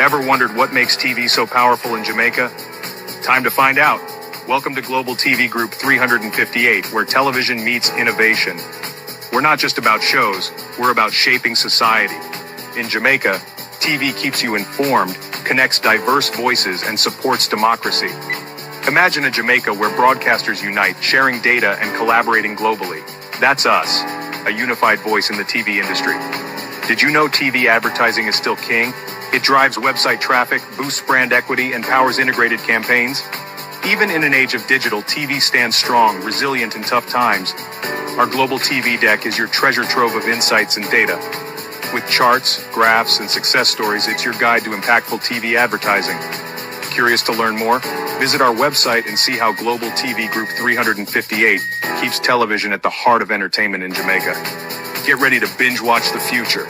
Ever wondered what makes TV so powerful in Jamaica? Time to find out. Welcome to Global TV Group 358, where television meets innovation. We're not just about shows, we're about shaping society. In Jamaica, TV keeps you informed, connects diverse voices, and supports democracy. Imagine a Jamaica where broadcasters unite, sharing data and collaborating globally. That's us, a unified voice in the TV industry. Did you know TV advertising is still king? It drives website traffic, boosts brand equity, and powers integrated campaigns. Even in an age of digital, TV stands strong, resilient in tough times. Our global TV deck is your treasure trove of insights and data. With charts, graphs, and success stories, it's your guide to impactful TV advertising. Curious to learn more? Visit our website and see how Global TV Group 358 keeps television at the heart of entertainment in Jamaica. Get ready to binge watch the future.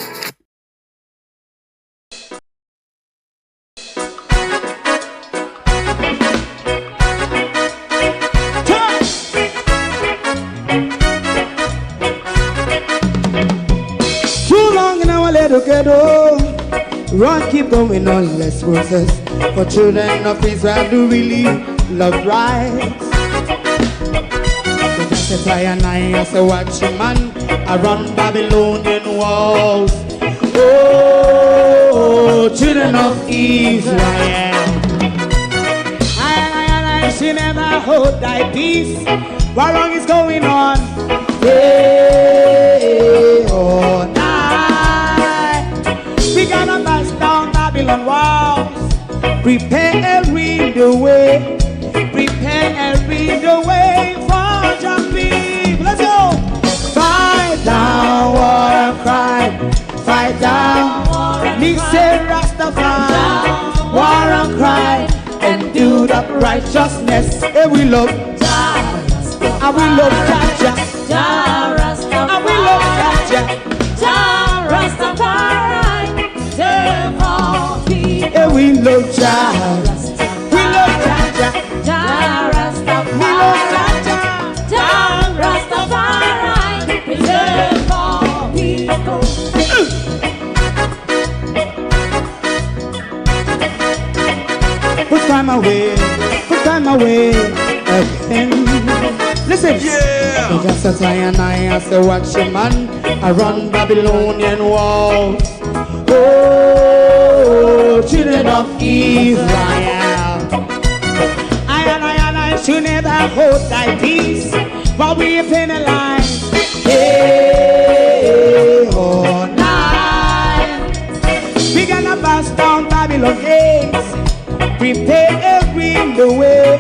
Run, keep going on, less process. For children of Israel do really love rights. So just as I and I as a watching man around Babylonian walls. Oh, children of Israel, I should never hold thy peace. What wrong is going on? Hey, oh, we gonna bust down Babylon walls. Prepare and read the way. Prepare and read the way for your people. Let's go. Fight down, war and crime. Fight down, war and crime. Rastafari, war and crime. And do that righteousness. And we love Jah. And we love Jah. And we love Jah. Jah Rastafari. Yeah, we love Jah. We love Jah. Jah Rastafari. We love Jah. Jah Rastafari. Preserve all people. Put time away. Put time away again. Listen. Yeah. So just as I and I as a watching man, I run Babylonian walls. Oh, children of Israel, I should never hold thy peace while we penalize. Hey, oh, night. We gonna bust down Babylon gates. Prepare and read the way.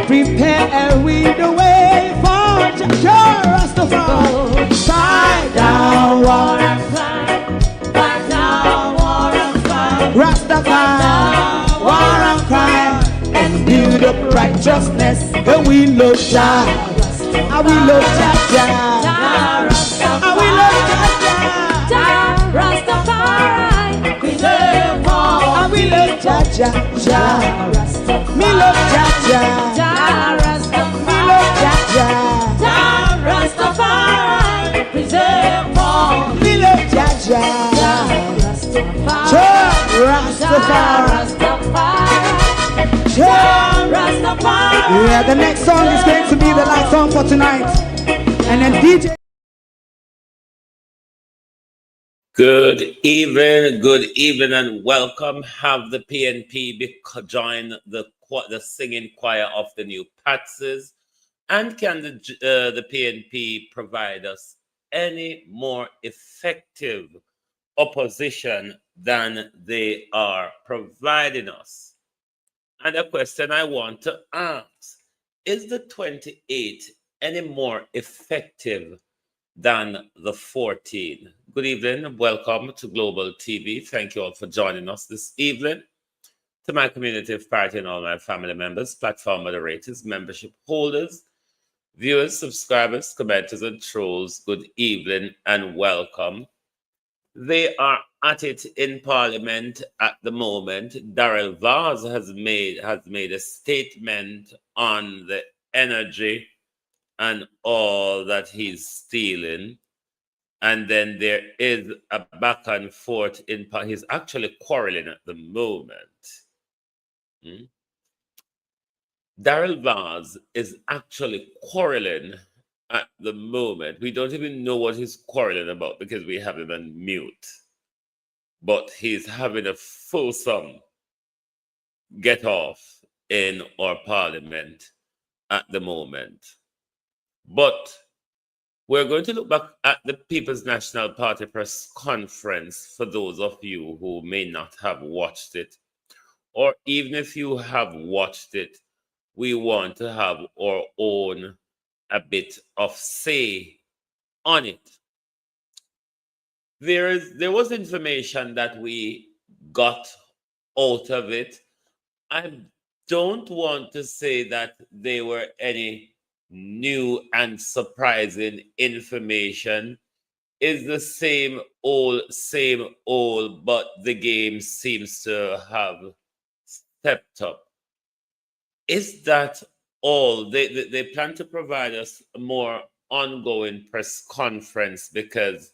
Prepare and read the way for Jah Rastafari. Fight down, war and crime. Rastafari, war and crime, and build up righteousness. And we love Jah, and we love Jah, and we love Jah, Rastafari, preserve all. And we love Jah, me love Jah, me love Jah, Rastafari, preserve all. Me love Jah. Rastafari. Yeah, the next song is going to be the last song for tonight. And then DJ. Good evening, and welcome. Have the PNP join the singing choir of the new Patses. And can the PNP provide us any more effective opposition than they are providing us? And a question I want to ask, is the 28 any more effective than the 14? Good evening, welcome to Global TV. Thank you all for joining us this evening. To my community of party and all my family members, platform moderators, membership holders, viewers, subscribers, commenters, and trolls, good evening and welcome. They are at it in Parliament at the moment. Darrell Vaz has made a statement on the energy and all that he's stealing. And then there is a back and forth in he's actually quarreling at the moment. Daryl Vaz is actually quarreling at the moment. We don't even know what he's quarreling about because we have him on mute. But he's having a fulsome get off in our parliament at the moment. But we're going to look back at the People's National Party press conference for those of you who may not have watched it. Or even if you have watched it, we want to have our own a bit of say on it. There was information that we got out of it. I don't want to say that there were any new and surprising information. It's the same old, but the game seems to have stepped up. Is that all? They plan to provide us a more ongoing press conference because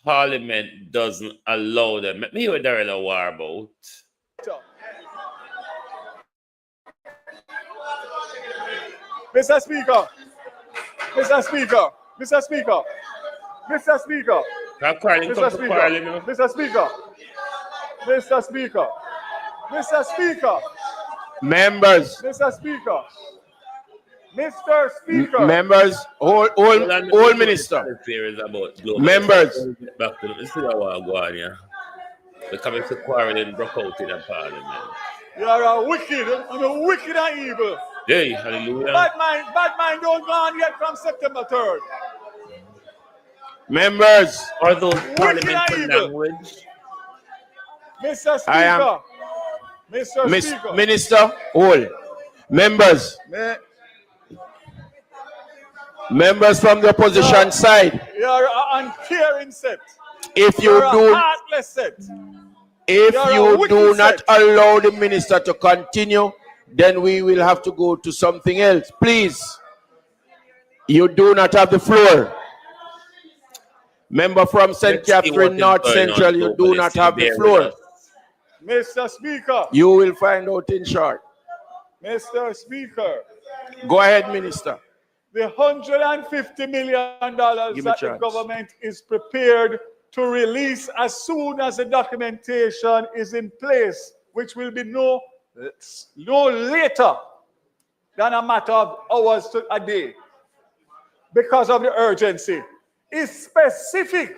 Parliament doesn't allow them. Let me hear what Daryl war about. Mr. Speaker, Mr. Speaker, Mr. Speaker, Mr. Speaker, Mr. Speaker, Mr. Speaker, Mr. Speaker, Mr. Speaker, members, Mr. Speaker, Mr. Speaker, members, all minister, members. Back to this is our go on, yeah. The coming to quarreling broke out in the Parliament. You are a wicked and evil. Hey, hallelujah. Bad mind don't go on yet from September 3rd. Members, are those parliamentary language? Mr. Speaker, Mr. Speaker. Minister, all members. Members from the opposition side. You are an uncaring set. If you do, a heartless set. If you do not allow the minister to continue, then we will have to go to something else. Please, you do not have the floor. Member from St. Catherine North Central, you do not have the floor. Mr. Speaker. You will find out in short. Mr. Speaker. Go ahead, Minister. The $150 million that the government is prepared to release as soon as the documentation is in place, which will be no later than a matter of hours to a day, because of the urgency, is specific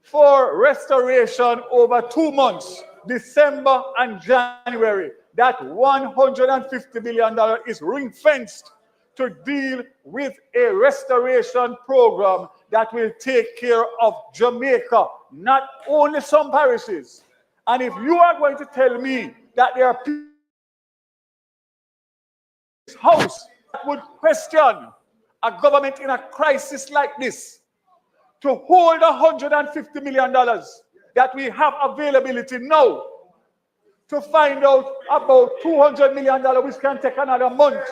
for restoration over 2 months, December and January. That $150 million is ring-fenced to deal with a restoration program that will take care of Jamaica, not only some parishes. And if you are going to tell me that there are people in this house that would question a government in a crisis like this to hold $150 million that we have availability now to find out about $200 million, which can take another month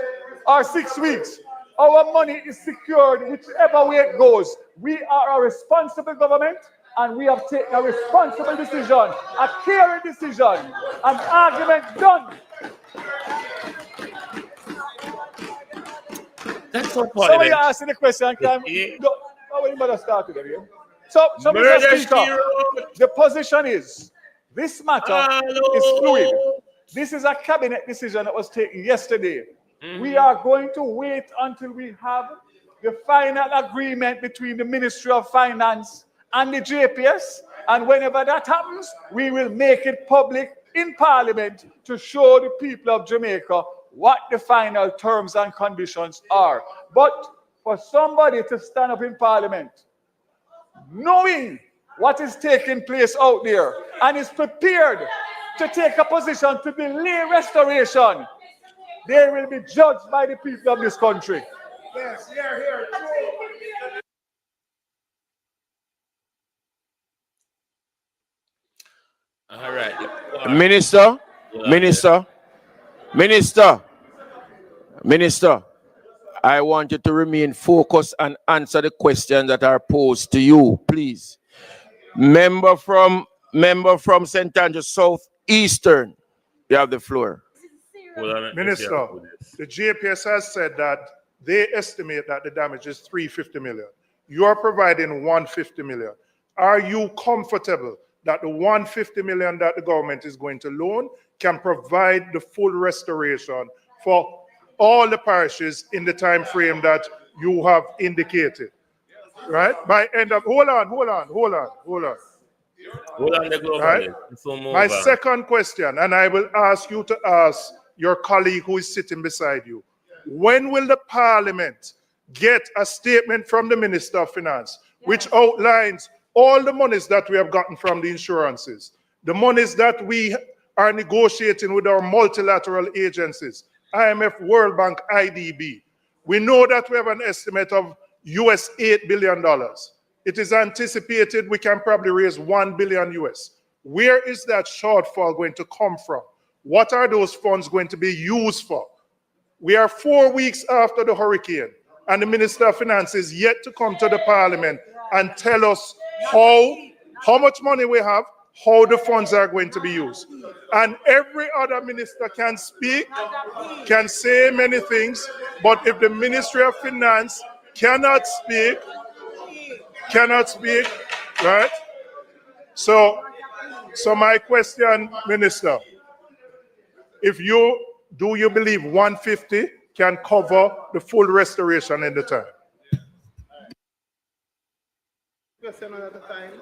or 6 weeks. Our money is secured whichever way it goes. We are a responsible government, and we have taken a responsible decision, a caring decision, an argument done. That's what Somebody asking the question. So Mr. Speaker, the position is, this matter is fluid. This is a cabinet decision that was taken yesterday. We are going to wait until we have the final agreement between the Ministry of Finance and the JPS. And whenever that happens, we will make it public in Parliament to show the people of Jamaica what the final terms and conditions are. But for somebody to stand up in Parliament, knowing what is taking place out there, and is prepared to take a position to delay restoration, they will be judged by the people of this country. Yes, here. All right. Minister. I want you to remain focused and answer the questions that are posed to you, please. Member from St. Andrews South Eastern, you have the floor. Minister, the JPS has said that they estimate that the damage is 350 million. You are providing 150 million. Are you comfortable that the 150 million that the government is going to loan can provide the full restoration for all the parishes in the time frame that you have indicated? Right? By end of hold on. Right? My second question, and I will ask you to ask your colleague who is sitting beside you. When will the Parliament get a statement from the Minister of Finance which outlines all the monies that we have gotten from the insurances, the monies that we are negotiating with our multilateral agencies, IMF, World Bank, IDB? We know that we have an estimate of US $8 billion. It is anticipated we can probably raise 1 billion US. Where is that shortfall going to come from? What are those funds going to be used for? We are 4 weeks after the hurricane, and the Minister of Finance is yet to come to the Parliament and tell us how much money we have, how the funds are going to be used. And every other minister can speak, can say many things, but if the Ministry of Finance cannot speak, right? So my question, Minister, do you believe 150 can cover the full restoration in the time? Question at a time.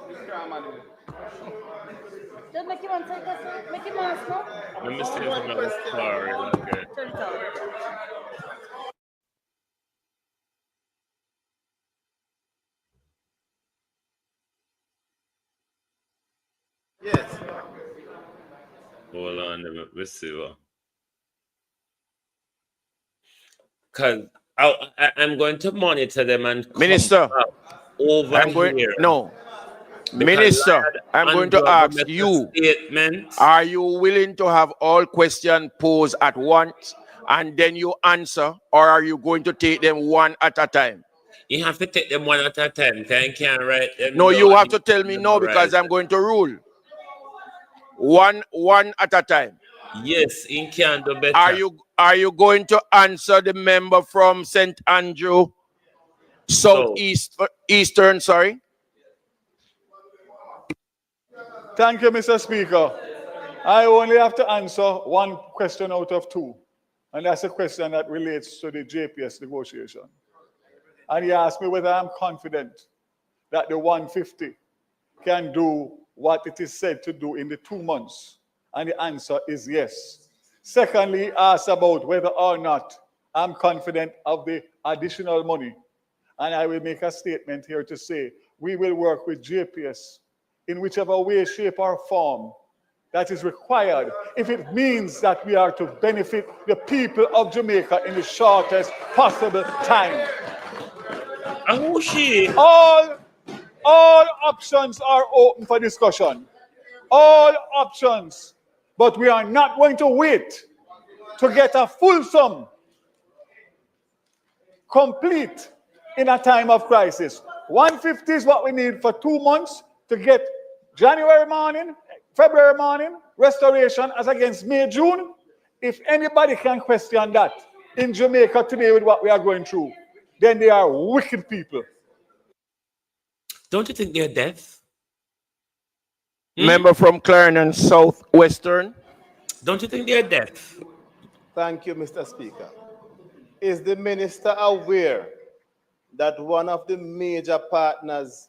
Just make him answer question. Make him answer. Let me see if I'm going to start. Okay. Turn it out. Yes. Hold on, let me see. Because I'm going to monitor them and Minister, over here. No. Minister, I'm going to ask you, are you willing to have all questions posed at once and then you answer, or are you going to take them one at a time? You have to take them one at a time. You can't write them. No, you have to tell me no, because I'm going to rule. One at a time. Yes, you can do better. Are you going to answer the member from St. Andrew Eastern, sorry? Thank you, Mr. Speaker. I only have to answer one question out of two, and that's a question that relates to the JPS negotiation. And he asked me whether I'm confident that the 150 can do what it is said to do in the 2 months, and the answer is yes. Secondly, he asked about whether or not I'm confident of the additional money, and I will make a statement here to say we will work with JPS in whichever way, shape, or form that is required, if it means that we are to benefit the people of Jamaica in the shortest possible time. All options are open for discussion. All options. But we are not going to wait to get a fulsome, complete in a time of crisis. 150 is what we need for 2 months to get January morning, February morning, restoration as against May, June. If anybody can question that in Jamaica today with what we are going through, then they are wicked people. Don't you think they're deaf? Member from Clarendon Southwestern. Don't you think they're deaf? Thank you, Mr. Speaker. Is the minister aware that one of the major partners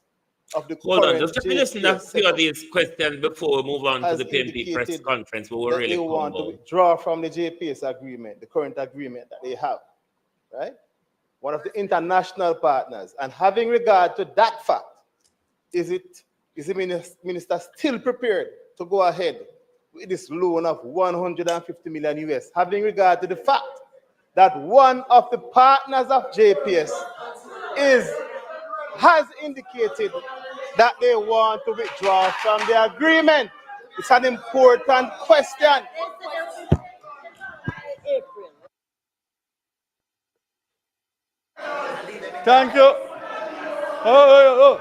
of the Hold on, current just listen to a few of these questions before we move on to the PNP press conference. They want to withdraw from the JPS agreement, the current agreement that they have, right? One of the international partners. And having regard to that fact, is the minister still prepared to go ahead with this loan of 150 million US, having regard to the fact that one of the partners of JPS has indicated that they want to withdraw from the agreement? It's an important question. Thank you. Oh.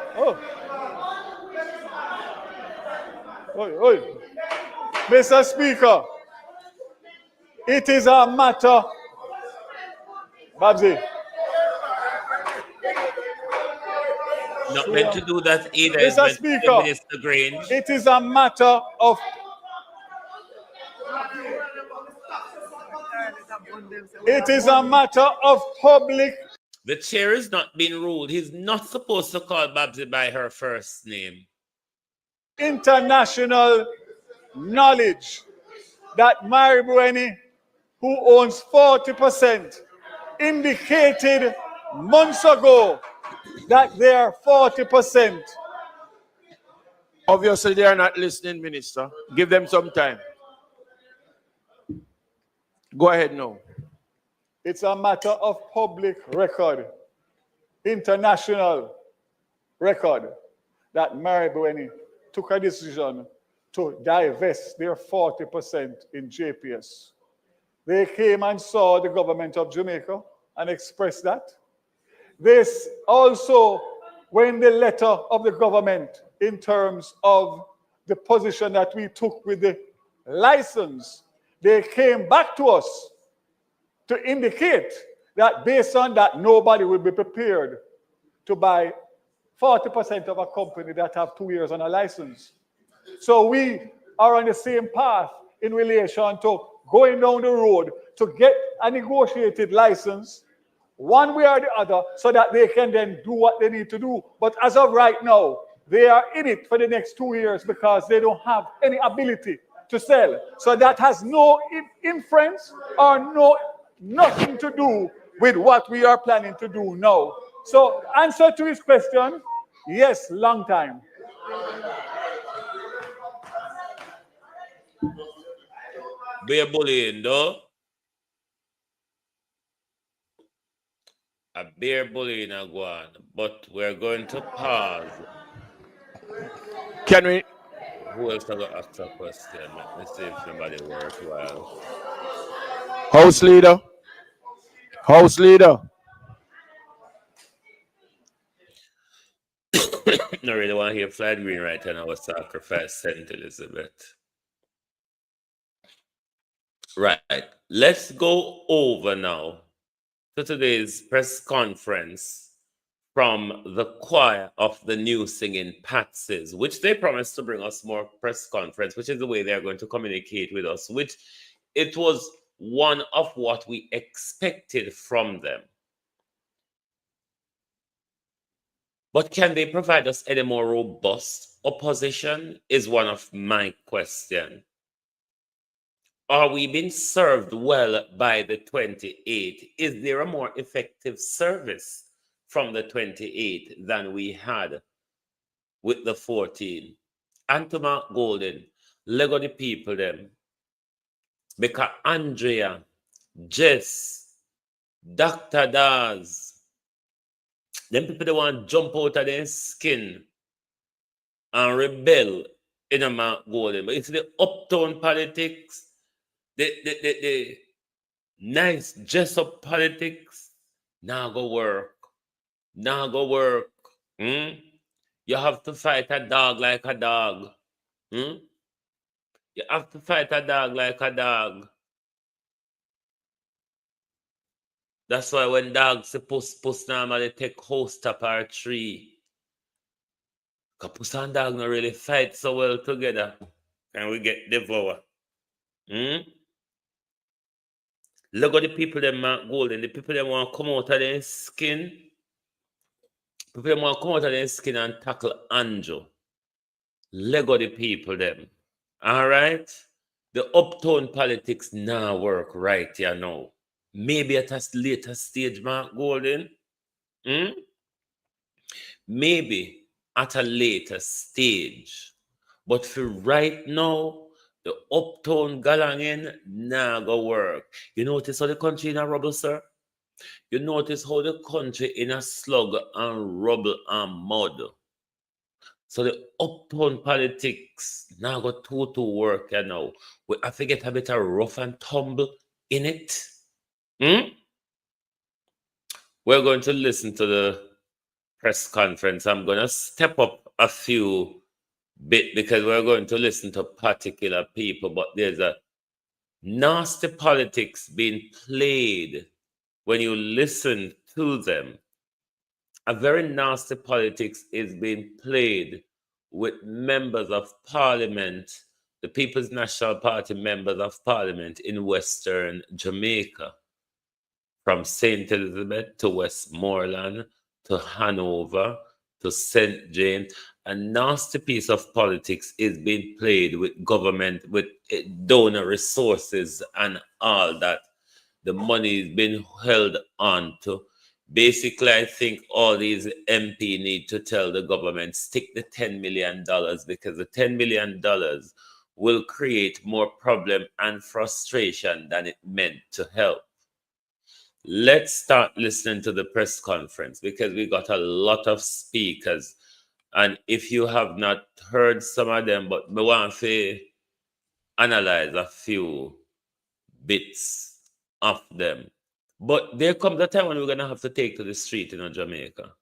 Mr. Speaker, it is a matter, Babsy. Not meant to do that either. Mr. Speaker, Minister Grange. it is a matter of. It is a matter of public. The chair is not being ruled. He's not supposed to call Babsy by her first name. International knowledge that Maribweni, who owns 40%, indicated months ago that they are 40%. Obviously, they are not listening, Minister. Give them some time. Go ahead now. It's a matter of public record, international record, that Maribweni took a decision to divest their 40% in JPS. They came and saw the government of Jamaica and expressed that. This also, when the letter of the government in terms of the position that we took with the license, they came back to us to indicate that based on that, nobody will be prepared to buy 40% of a company that have 2 years on a license. So we are on the same path in relation to going down the road to get a negotiated license one way or the other so that they can then do what they need to do. But as of right now, they are in it for the next 2 years because they don't have any ability to sell. So that has no inference or nothing to do with what we are planning to do now. So answer to his question, yes, long time. Be a bullying, though. A bear bullying a go on, but we're going to pause. Can we? Who else got to ask a question? Let me see if somebody worthwhile. House leader. House leader. I really want to hear Flat Green right now. I was sacrifice St. Elizabeth. Right. Let's go over now to today's press conference from the choir of the new singing Patsies, which they promised to bring us more press conference, which is the way they're going to communicate with us, which it was one of what we expected from them. But can they provide us any more robust opposition is one of my questions. Are we being served well by the 28? Is there a more effective service from the 28 than we had with the 14? And to Mark Golden, Lego the people them. Because Andrea, Jess, Dr. Daz, them people they want to jump out of their skin and rebel in a Mark Golden. But it's the uptown politics, the nice dress up politics, now go work. You have to fight a dog like a dog. You have to fight a dog like a dog. That's why when dogs see puss normally take host up our tree. Because puss and dog not really fight so well together. And we get devoured. Look at the people that Mark Golden, the people that want to come out of their skin. People that want to come out of their skin and tackle Andrew. Lego the people them. All right? The uptown politics now work right here now. Maybe at a later stage, Mark Golden. Maybe at a later stage. But for right now, the uptown galangin now go work. You notice how the country in a rubble, sir? You notice how the country in a slug and rubble and mud. So the uptown politics now got to work you know. We have to get a bit of rough and tumble in it. We we're going to listen to the press conference. I'm going to step up a few bit because we're going to listen to particular people, but there's a nasty politics being played when you listen to them. A very nasty politics is being played with members of parliament, the People's National Party members of parliament in Western Jamaica, from St. Elizabeth to Westmoreland to Hanover to St. James. A nasty piece of politics is being played with government, with donor resources and all that. The money is being held on to. Basically, I think all these MP need to tell the government, stick the $10 million, because the $10 million will create more problem and frustration than it meant to help. Let's start listening to the press conference because we got a lot of speakers. And if you have not heard some of them, but we want to analyze a few bits of them. But there comes a time when we're going to have to take to the street in Jamaica.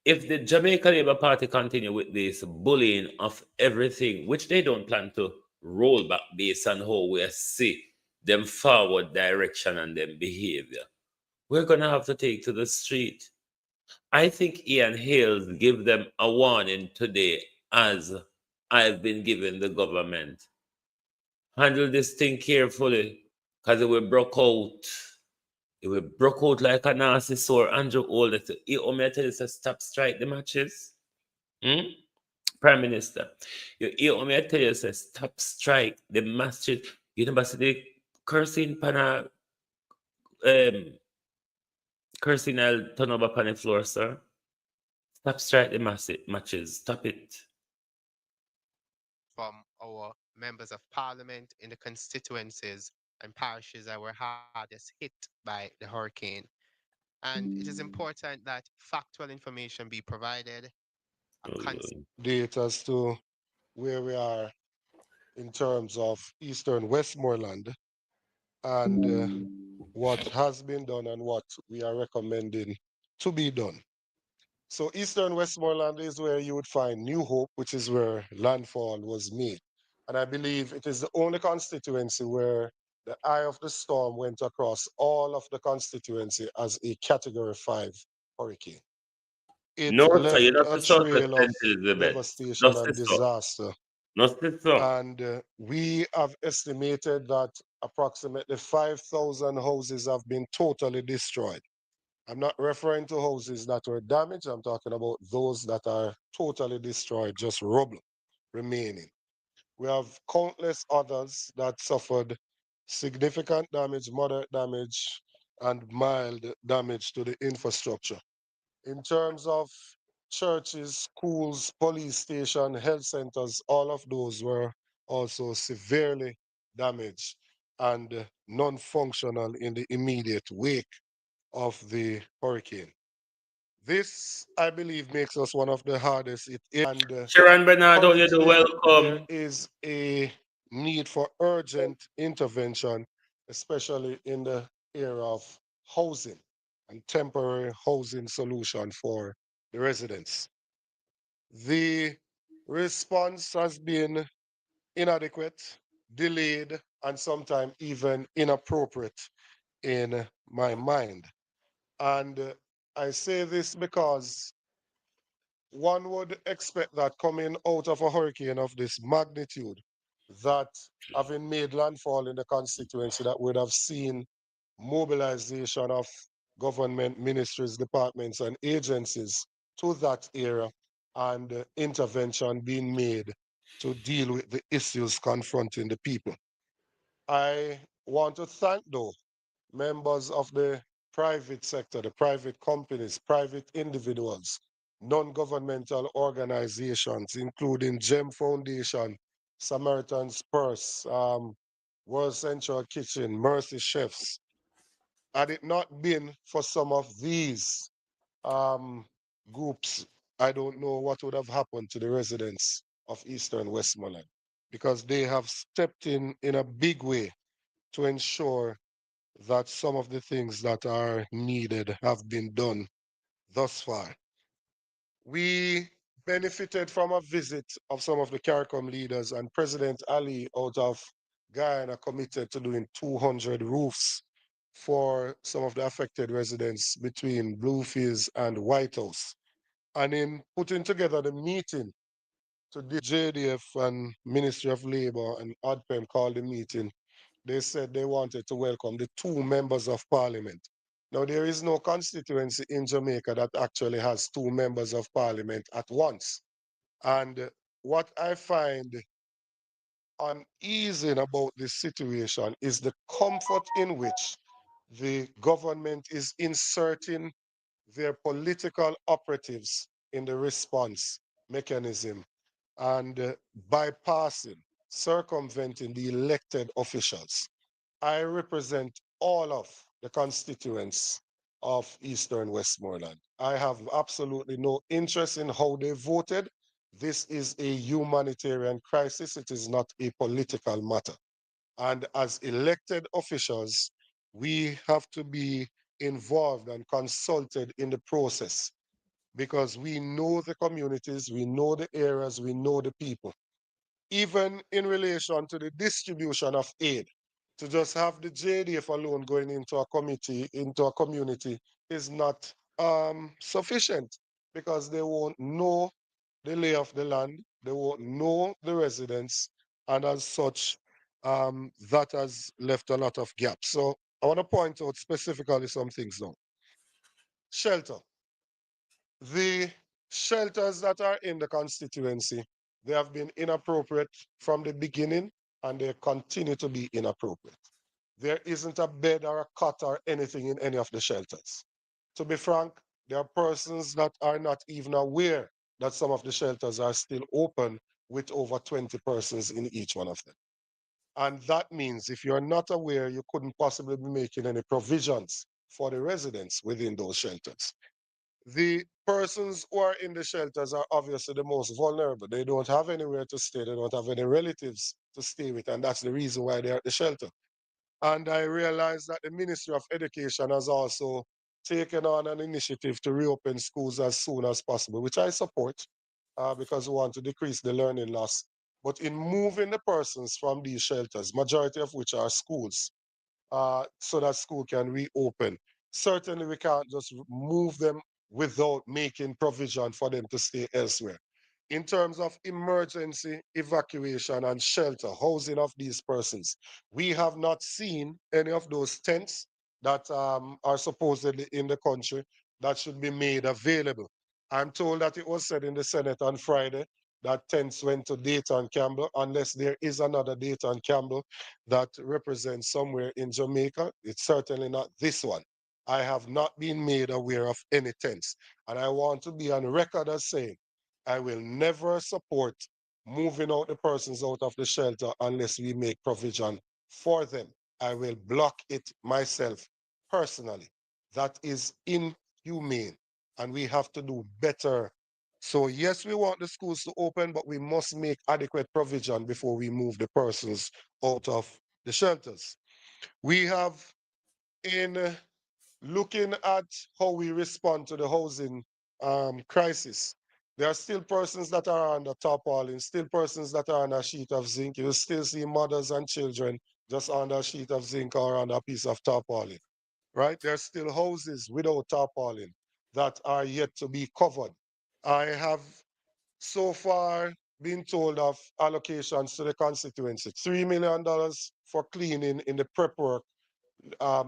If the Jamaica Labour Party continue with this bullying of everything, which they don't plan to roll back based on how we see them forward direction and them behavior, we're going to have to take to the street. I think Ian Hales give them a warning today, as I've been giving the government. Handle this thing carefully, because it will broke out. It will broke out like a nasty sore. Andrew Older, you want me to tell you to stop strike the matches? Prime Minister, you want me to tell you to stop strike the matches? You never see the cursing pana cursing I'll turn over upon the floor, sir. Stop strike the matches. Stop it. From our members of parliament in the constituencies and parishes that were hardest hit by the hurricane. And it is important that factual information be provided. Date as to where we are in terms of Eastern Westmoreland and what has been done and what we are recommending to be done. So Eastern Westmoreland is where you would find New Hope, which is where landfall was made. And I believe it is the only constituency where the eye of the storm went across all of the constituency as a Category 5 hurricane. It No, sir, left you're not a the south of trail of St. Elizabeth. devastation Not and the south. disaster. Not the south. And we have estimated that approximately 5,000 houses have been totally destroyed. I'm not referring to houses that were damaged. I'm talking about those that are totally destroyed, just rubble remaining. We have countless others that suffered significant damage, moderate damage, and mild damage to the infrastructure. In terms of churches, schools, police station, health centers, all of those were also severely damaged and non-functional in the immediate wake of the hurricane. This, I believe, makes us one of the hardest it is. And Sharon Bernardo, you're currently, there welcome. is a need for urgent intervention, especially in the area of housing and temporary housing solution for the residents. The response has been inadequate, delayed, and sometimes even inappropriate in my mind. And I say this because one would expect that coming out of a hurricane of this magnitude, that having made landfall in the constituency, that would have seen mobilization of government ministries, departments, and agencies to that area and intervention being made to deal with the issues confronting the people. I want to thank, though, members of the private sector, the private companies, private individuals, non-governmental organizations, including GEM Foundation, Samaritan's Purse, World Central Kitchen, Mercy Chefs. Had it not been for some of these groups, I don't know what would have happened to the residents of Eastern Westmoreland, because they have stepped in a big way to ensure that some of the things that are needed have been done thus far. We benefited from a visit of some of the CARICOM leaders, and President Ali out of Guyana committed to doing 200 roofs for some of the affected residents between Bluefields and White House. And in putting together the meeting, today JDF and Ministry of Labour and ODPEM called the meeting. They said they wanted to welcome the 2 members of parliament. Now, there is no constituency in Jamaica that actually has 2 members of parliament at once. And what I find uneasy about this situation is the comfort in which the government is inserting their political operatives in the response mechanism and bypassing, circumventing the elected officials. I represent all of the constituents of Eastern Westmoreland. I have absolutely no interest in how they voted. This is a humanitarian crisis. It is not a political matter. And as elected officials, we have to be involved and consulted in the process because we know the communities, we know the areas, we know the people. Even in relation to the distribution of aid, to just have the JDF alone going into a committee, into a community is not sufficient because they won't know the lay of the land, they won't know the residents, and as such, that has left a lot of gaps. So I want to point out specifically some things now. Shelter. The shelters that are in the constituency, they have been inappropriate from the beginning and they continue to be inappropriate. There isn't a bed or a cot or anything in any of the shelters. To be frank, there are persons that are not even aware that some of the shelters are still open with over 20 persons in each one of them. And that means if you're not aware, you couldn't possibly be making any provisions for the residents within those shelters. The persons who are in the shelters are obviously the most vulnerable. They don't have anywhere to stay. They don't have any relatives to stay with. And that's the reason why they're at the shelter. And I realize that the Ministry of Education has also taken on an initiative to reopen schools as soon as possible, which I support because we want to decrease the learning loss. But in moving the persons from these shelters, majority of which are schools, so that school can reopen. Certainly, we can't just move them without making provision for them to stay elsewhere. In terms of emergency evacuation and shelter, housing of these persons, we have not seen any of those tents that are supposedly in the country that should be made available. I'm told that it was said in the Senate on Friday that tents went to Dayton Campbell, unless there is another Dayton Campbell that represents somewhere in Jamaica. It's certainly not this one. I have not been made aware of any tents. And I want to be on record as saying, I will never support moving out the persons out of the shelter unless we make provision for them. I will block it myself personally. That is inhumane. And we have to do better. So yes, we want the schools to open, but we must make adequate provision before we move the persons out of the shelters. We have, in looking at how we respond to the housing crisis, there are still persons that are under tarpaulin, still persons that are on a sheet of zinc. You still see mothers and children just under a sheet of zinc or on a piece of tarpaulin, right? There are still houses without tarpaulin that are yet to be covered. I have so far been told of allocations to the constituency, $3 million for cleaning in the prep work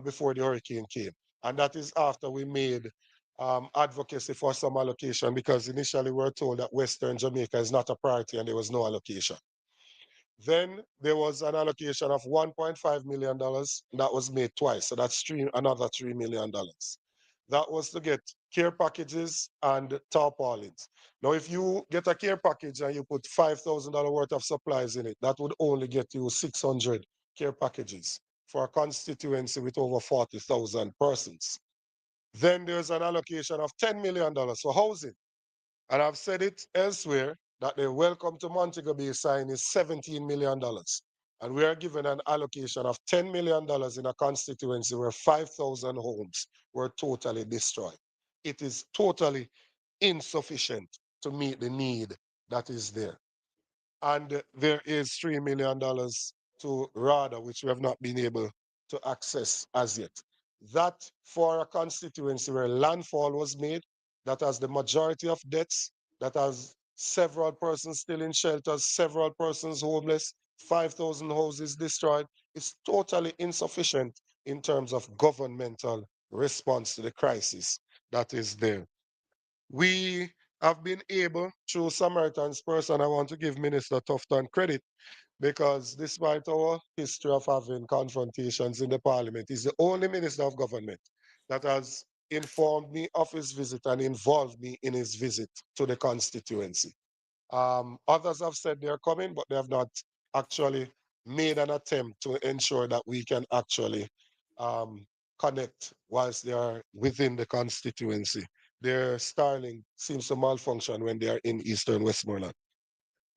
before the hurricane came. And that is after we made advocacy for some allocation because initially we were told that Western Jamaica is not a priority and there was no allocation. Then there was an allocation of $1.5 million that was made twice. So that's another $3 million. That was to get care packages and tarpaulins. Now, if you get a care package and you put $5,000 worth of supplies in it, that would only get you 600 care packages for a constituency with over 40,000 persons. Then there's an allocation of $10 million for housing. And I've said it elsewhere that the Welcome to Montego Bay sign is $17 million. And we are given an allocation of $10 million in a constituency where 5,000 homes were totally destroyed. It is totally insufficient to meet the need that is there. And there is $3 million to RADA, which we have not been able to access as yet. That for a constituency where landfall was made, that has the majority of deaths, that has several persons still in shelters, several persons homeless, 5,000 houses destroyed, is totally insufficient in terms of governmental response to the crisis that is there. We have been able, through Samaritan's person, I want to give Minister Tufton credit because despite our history of having confrontations in the parliament, he's the only minister of government that has informed me of his visit and involved me in his visit to the constituency. Others have said they're coming, but they have not actually made an attempt to ensure that we can actually connect whilst they are within the constituency. Their Starlink seems to malfunction when they are in Eastern Westmoreland.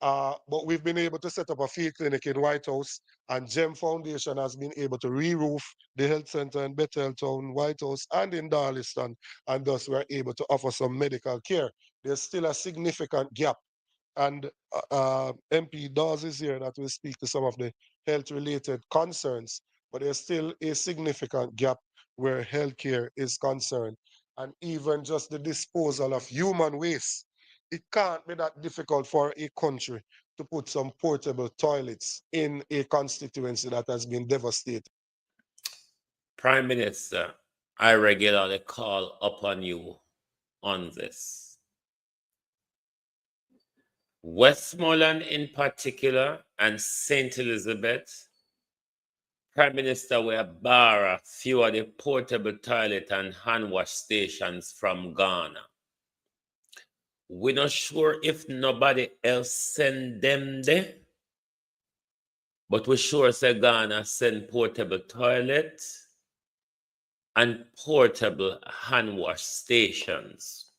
But we've been able to set up a field clinic in White House, and GEM Foundation has been able to re-roof the health center in Betheltown, White House, and in Darliston, and thus we're able to offer some medical care. There's still a significant gap, and MP Dawes is here that will speak to some of the health-related concerns, but there's still a significant gap where healthcare is concerned, and even just the disposal of human waste. It can't be that difficult for a country to put some portable toilets in a constituency that has been devastated. Prime Minister, I regularly call upon you on this. Westmoreland in particular and St. Elizabeth, Prime Minister, we borrow a few of the portable toilet and hand wash stations from Ghana. We're not sure if nobody else send them there, but we sure say Ghana send portable toilet and portable hand wash stations.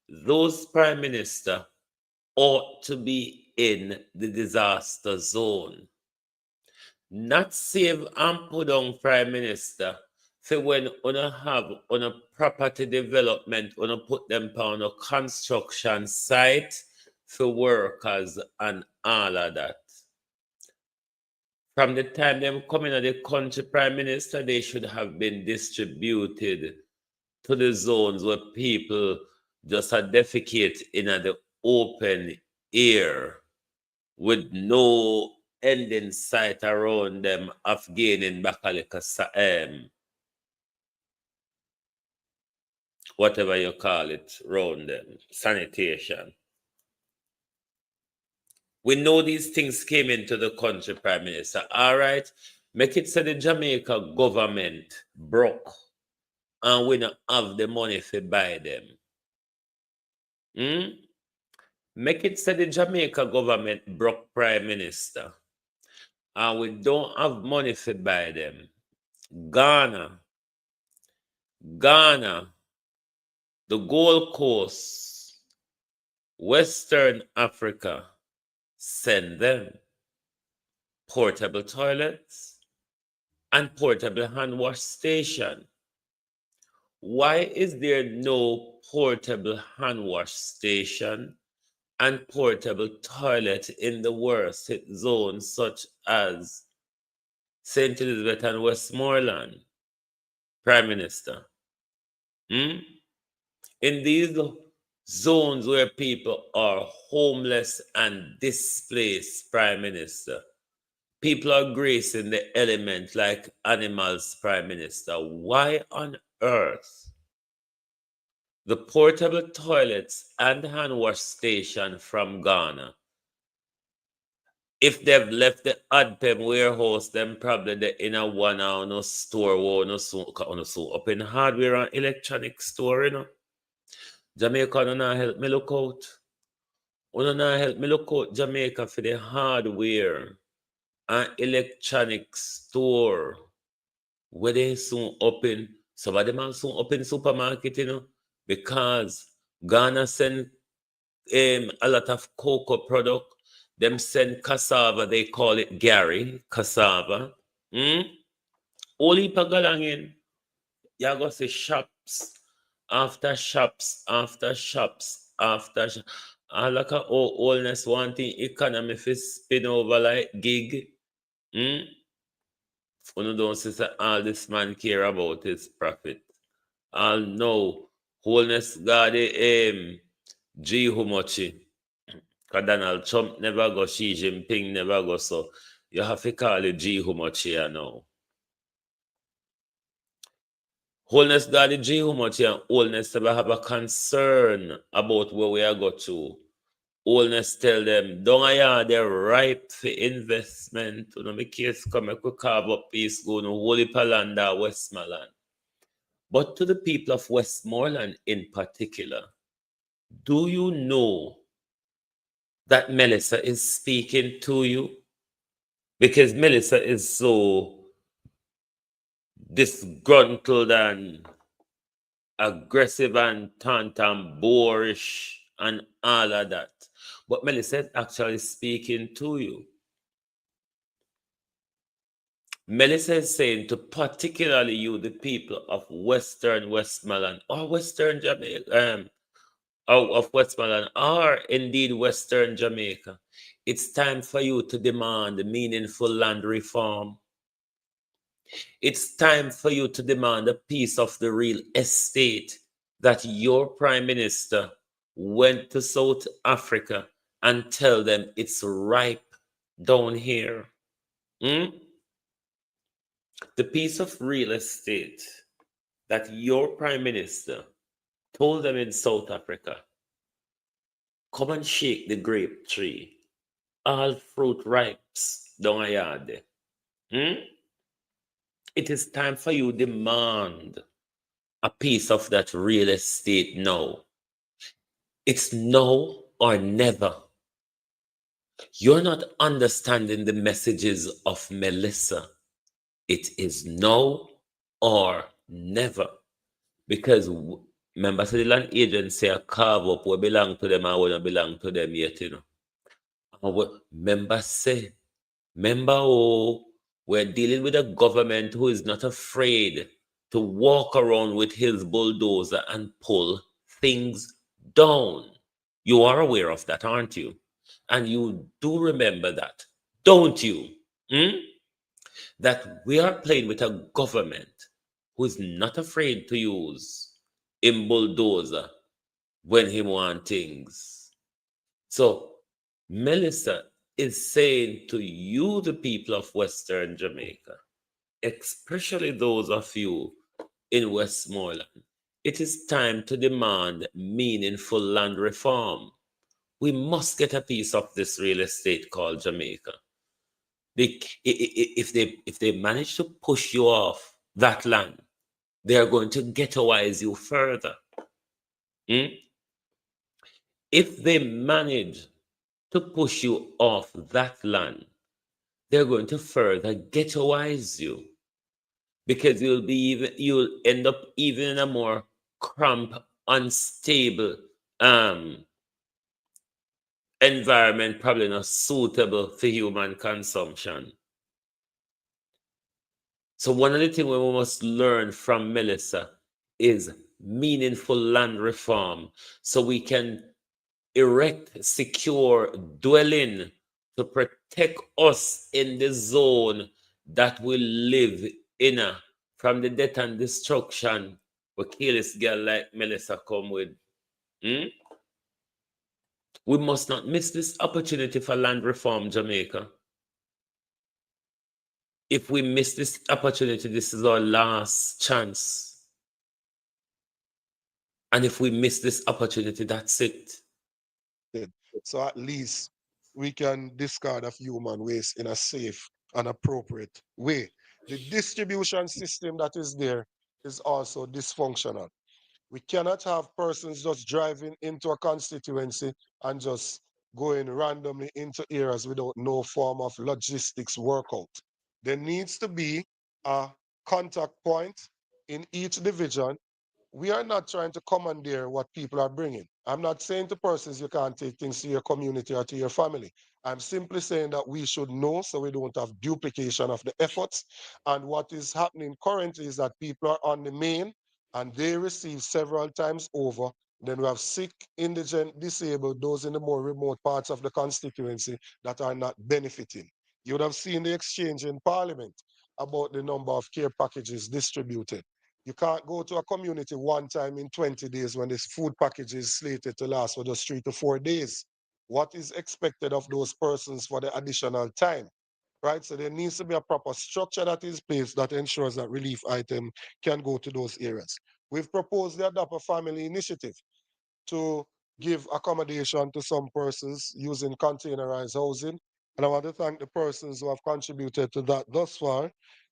Those Prime Minister ought to be in the disaster zone. Not save and put on Prime Minister for when you have on a property development, you put them on a construction site for workers and all of that. From the time them coming to the country, Prime Minister, they should have been distributed to the zones where people just defecate in the open air with no ending sight around them of gaining back a little, whatever you call it, around them, sanitation. We know these things came into the country, Prime Minister. All right, make it so the Jamaica government broke and we don't have the money to buy them. Make it so the Jamaica government broke, Prime Minister, and we don't have money to buy them. Ghana, the Gold Coast, Western Africa, send them portable toilets and portable hand wash station. Why is there no portable hand wash station and portable toilet in the worst hit zones such as St. Elizabeth and Westmoreland, Prime Minister? In these zones where people are homeless and displaced, Prime Minister, people are gracing the element like animals, Prime Minister. Why on earth the portable toilets and hand wash station from Ghana, if they've left the Adpem warehouse, then probably they're in a one or no store or no so up in hardware and electronic store, you know? Jamaica do not help me look out. Do not help me look out Jamaica for the hardware and electronic store where they soon open. Some of them are soon open supermarket, you know, because Ghana send a lot of cocoa product. Them send cassava, they call it Gary, cassava. All heap of galangin. You go see shops after shops after shops after shops. And like a oldness wanting economy fi spin over like gig. Hmm? You don't see say all this man care about his profit. All no wholeness God G Humochi. Cause Donald Trump never go, Xi Jinping never go, so you have to call it G Humochi here now. Wholeness God the G Humochi and wholeness never have a concern about where we are go to. Wholeness tell them, don't I they're ripe for investment. You know, my case come, I could carve up piece, go to Holy Palanda, Westmoreland. But to the people of Westmoreland in particular, do you know that Melissa is speaking to you? Because Melissa is so disgruntled and aggressive and tant and boorish and all of that. But Melissa is actually speaking to you. Melissa is saying to particularly you, the people of Western Westmoreland or Western Jamaica, of Westmoreland or indeed Western Jamaica, it's time for you to demand meaningful land reform. It's time for you to demand a piece of the real estate that your prime minister went to South Africa and tell them it's ripe down here. The piece of real estate that your prime minister told them in South Africa, come and shake the grape tree. All fruit ripes down a yard. It is time for you to demand a piece of that real estate now. It's now or never. You're not understanding the messages of Melissa. It is now or never. Because remember, so the land agency a carve up what belong to them and what don't belong to them yet, you know. And what member say, remember, oh, we're dealing with a government who is not afraid to walk around with his bulldozer and pull things down. You are aware of that, aren't you? And you do remember that, don't you? That we are playing with a government who is not afraid to use a bulldozer when he wants things. So Melissa is saying to you, the people of Western Jamaica, especially those of you in Westmoreland, it is time to demand meaningful land reform. We must get a piece of this real estate called Jamaica. If they manage to push you off that land, they are going to ghettoize you further. If they manage to push you off that land, they're going to further ghettoize you because you'll end up even in a more cramped, unstable environment, probably not suitable for human consumption. So one of the things we must learn from Melissa is meaningful land reform so we can erect secure dwelling to protect us in the zone that we live in from the death and destruction we kill this girl like Melissa come with. We must not miss this opportunity for land reform, Jamaica. If we miss this opportunity, this is our last chance. And if we miss this opportunity, that's it. So at least we can discard of human waste in a safe and appropriate way. The distribution system that is there is also dysfunctional. We cannot have persons just driving into a constituency and just going randomly into areas without no form of logistics workout. There needs to be a contact point in each division. We are not trying to commandeer what people are bringing. I'm not saying to persons you can't take things to your community or to your family. I'm simply saying that we should know so we don't have duplication of the efforts. And what is happening currently is that people are on the main and they receive several times over. Then we have sick, indigent, disabled, those in the more remote parts of the constituency that are not benefiting. You would have seen the exchange in Parliament about the number of care packages distributed. You can't go to a community one time in 20 days when this food package is slated to last for just 3 to 4 days. What is expected of those persons for the additional time? Right? So there needs to be a proper structure that is placed that ensures that relief item can go to those areas. We've proposed the Adopt a Family initiative to give accommodation to some persons using containerized housing. And I want to thank the persons who have contributed to that thus far.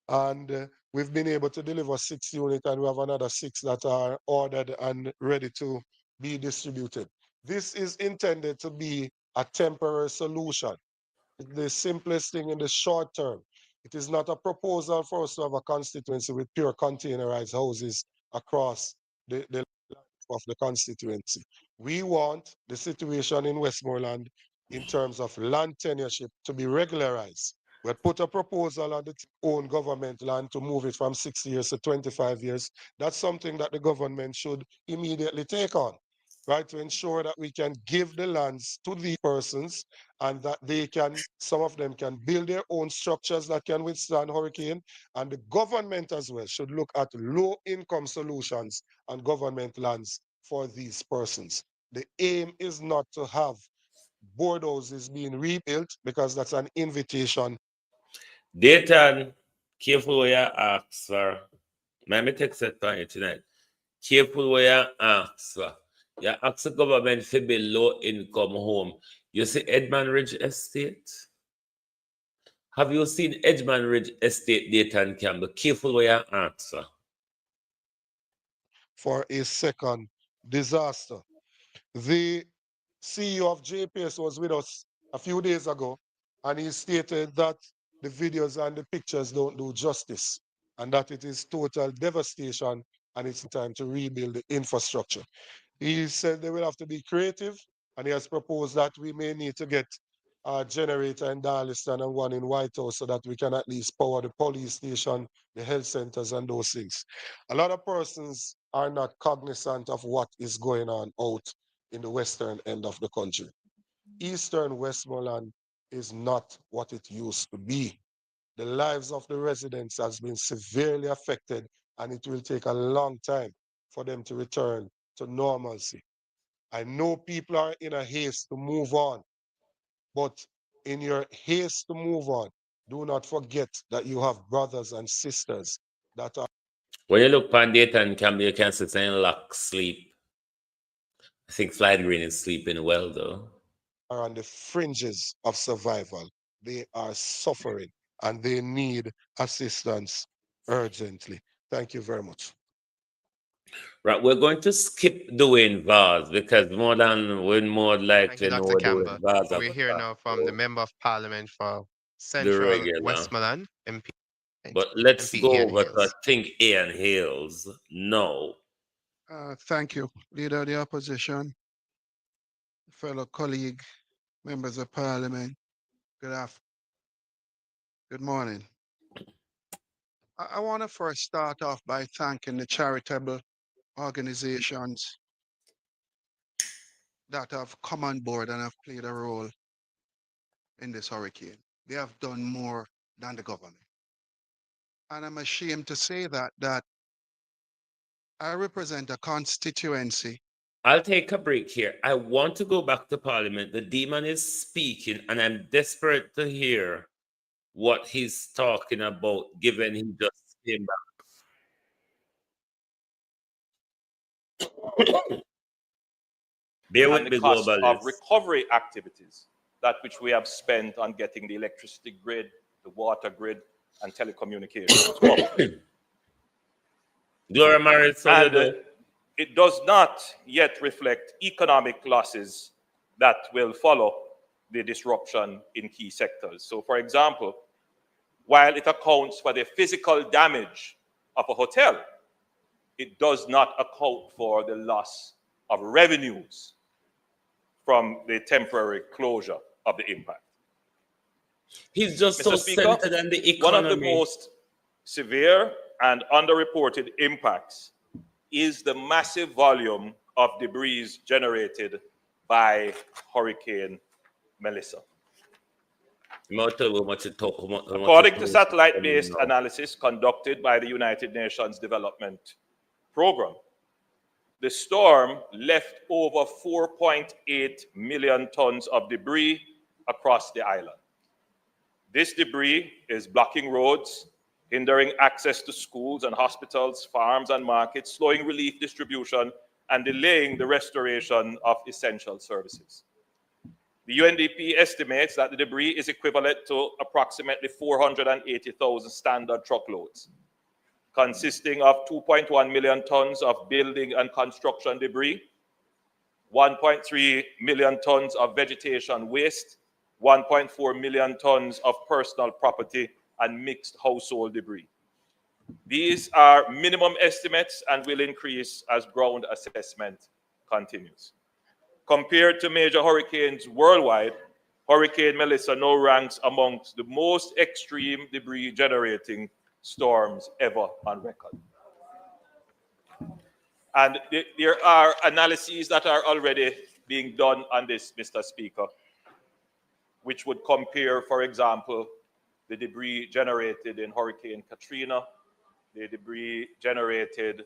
And we've been able to deliver 6 units, and we have another 6 that are ordered and ready to be distributed. This is intended to be a temporary solution, the simplest thing in the short term. It is not a proposal for us to have a constituency with pure containerized houses across the of the constituency. We want the situation in Westmoreland in terms of land tenureship to be regularized. We had put a proposal on the own government land to move it from 60 years to 25 years. That's something that the government should immediately take on, right? To ensure that we can give the lands to the persons and that they can, some of them can build their own structures that can withstand hurricane. And the government as well should look at low income solutions on government lands for these persons. The aim is not to have board houses being rebuilt because that's an invitation. Dayton, careful where you ask, sir. Let me take that for you tonight. Careful where you ask, sir. You ask the government to build low income home. You see Edmund Ridge Estate? Have you seen Edmund Ridge Estate, Dayton Campbell? Careful where you ask, sir. For a second disaster. The CEO of JPS was with us a few days ago, and he stated that the videos and the pictures don't do justice, and that it is total devastation, and it's time to rebuild the infrastructure. He said they will have to be creative, and he has proposed that we may need to get a generator in Darliston and one in White House so that we can at least power the police station, the health centers, and those things. A lot of persons are not cognizant of what is going on out in the western end of the country. Eastern Westmoreland is not what it used to be. The lives of the residents has been severely affected, and it will take a long time for them to return to normalcy. I know people are in a haste to move on, but in your haste to move on, do not forget that you have brothers and sisters that are. When you look on Dayton Campbell, you can see saying Lock sleep. I think Flight Green is sleeping well, though. Are on the fringes of survival. They are suffering and they need assistance urgently. Thank you very much. Right, we're going to skip doing VARs because we're more Thank you, likely know Dr. we're doing Campbell. VARs. We're here now from the Member of Parliament for The Central regular. Westmoreland, MP. But let's MP go Ian over to Hales. Think Ian Hales. No. Thank you, Leader of the Opposition, fellow colleague, members of Parliament. Good afternoon. Good morning. I want to first start off by thanking the charitable organizations that have come on board and have played a role in this hurricane. They have done more than the government. And I'm ashamed to say that I represent a constituency. I'll take a break here. I want to go back to Parliament. The demon is speaking, and I'm desperate to hear what he's talking about, given he just came back. Bear with And me, the cost of globalists. recovery activities, that which we have spent on getting the electricity grid, the water grid, and telecommunications. Gloria Maris, and it does not yet reflect economic losses that will follow the disruption in key sectors. So, for example, while it accounts for the physical damage of a hotel, it does not account for the loss of revenues from the temporary closure of the impact. He's just Mr. so Speaker, centered on the economy. one of the most severe and underreported impacts is the massive volume of debris generated by Hurricane Melissa. According to satellite-based analysis conducted by the United Nations Development Program, the storm left over 4.8 million tons of debris across the island. This debris is blocking roads, hindering access to schools and hospitals, farms and markets, slowing relief distribution, and delaying the restoration of essential services. The UNDP estimates that the debris is equivalent to approximately 480,000 standard truckloads, consisting of 2.1 million tons of building and construction debris, 1.3 million tons of vegetation waste, 1.4 million tons of personal property, and mixed household debris. These are minimum estimates and will increase as ground assessment continues. Compared to major hurricanes worldwide, Hurricane Melissa now ranks amongst the most extreme debris generating storms ever on record. And there are analyses that are already being done on this, Mr. Speaker, which would compare, for example, the debris generated in Hurricane Katrina, the debris generated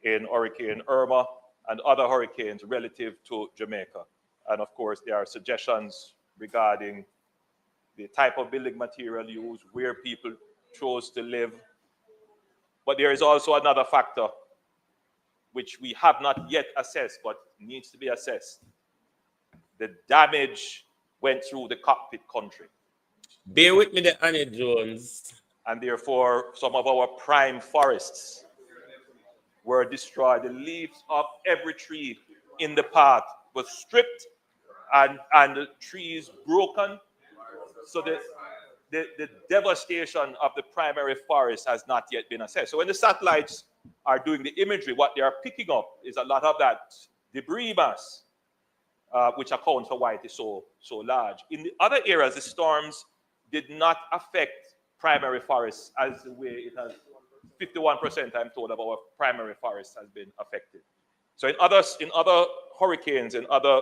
in Hurricane Irma, and other hurricanes relative to Jamaica. And of course, there are suggestions regarding the type of building material used, where people chose to live. But there is also another factor which we have not yet assessed, but needs to be assessed. The damage went through the cockpit country. Bear with me, the Annie Jones. And therefore, some of our prime forests were destroyed. The leaves of every tree in the path was stripped and the trees broken. So the devastation of the primary forest has not yet been assessed. So when the satellites are doing the imagery, what they are picking up is a lot of that debris mass, which accounts for why it is so large. In the other areas, the storms did not affect primary forests as the way it has. 51%, I'm told, of our primary forests has been affected. So in other hurricanes in other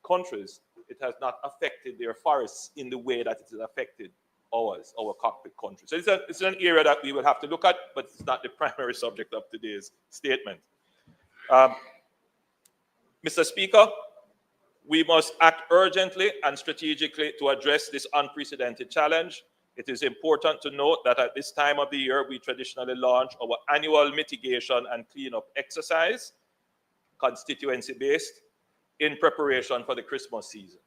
countries, it has not affected their forests in the way that it has affected ours, our cockpit country. So it's an area that we will have to look at, but it's not the primary subject of today's statement. Mr. Speaker, we must act urgently and strategically to address this unprecedented challenge. It is important to note that at this time of the year, we traditionally launch our annual mitigation and cleanup exercise, constituency-based, in preparation for the Christmas season.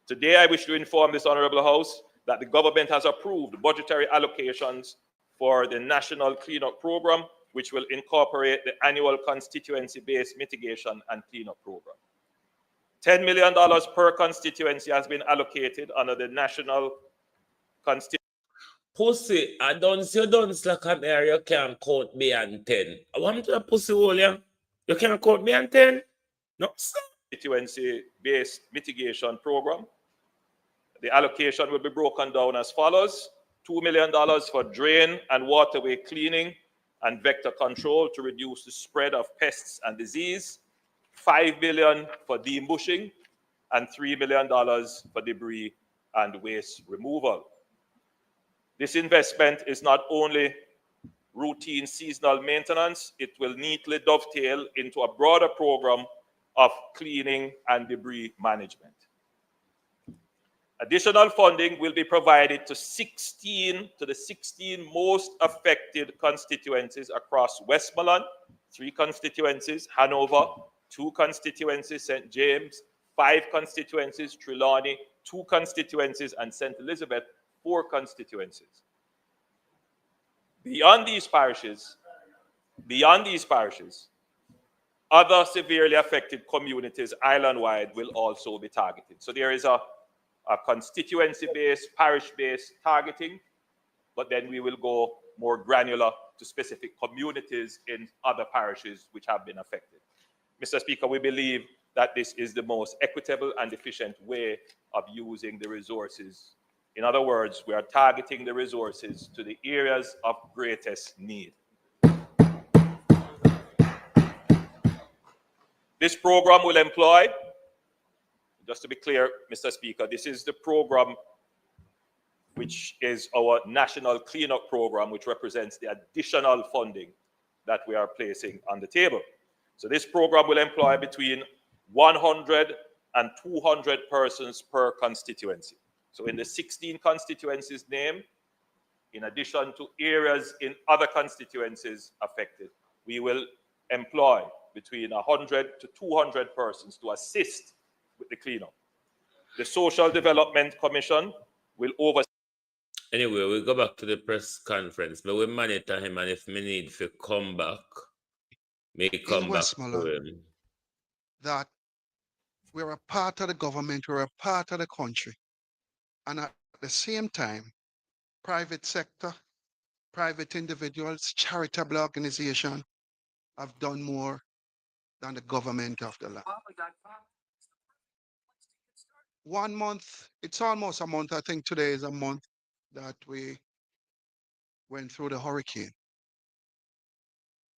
Today, I wish to inform this Honorable House that the government has approved budgetary allocations for the National Cleanup Program, which will incorporate the annual constituency-based mitigation and cleanup program. $10 million per constituency has been allocated under the National Constituency. Pussy, I don't see you don't slack on there, you can't count beyond 10. I want to pussy hole, yeah? You can't count beyond 10? No, sir. Constituency-based mitigation program. The allocation will be broken down as follows: $2 million for drain and waterway cleaning and vector control to reduce the spread of pests and disease, $5 million for de-embushing, and $3 million for debris and waste removal. This investment is not only routine seasonal maintenance, it will neatly dovetail into a broader program of cleaning and debris management. Additional funding will be provided to the 16 most affected constituencies across Westmoreland, 3 constituencies, Hanover, 2 constituencies, St. James, 5 constituencies, Trelawney, 2 constituencies, and St. Elizabeth, 4 constituencies. Beyond these parishes, other severely affected communities island-wide will also be targeted. So there is a constituency-based, parish-based targeting, but then we will go more granular to specific communities in other parishes which have been affected. Mr. Speaker, we believe that this is the most equitable and efficient way of using the resources. In other words, we are targeting the resources to the areas of greatest need. This program will employ, just to be clear, Mr. Speaker, this is the program which is our national cleanup program, which represents the additional funding that we are placing on the table. So this program will employ between 100 and 200 persons per constituency. So in the 16 constituencies named, in addition to areas in other constituencies affected, we will employ between 100 to 200 persons to assist with the cleanup. The Social Development Commission will oversee. Anyway, we go back to the press conference, but we monitor him, and if we need to come back, may come back to him. That we're a part of the government, we're a part of the country. And at the same time, private sector, private individuals, charitable organizations have done more than the government of the land. 1 month, it's almost a month. I think today is a month that we went through the hurricane.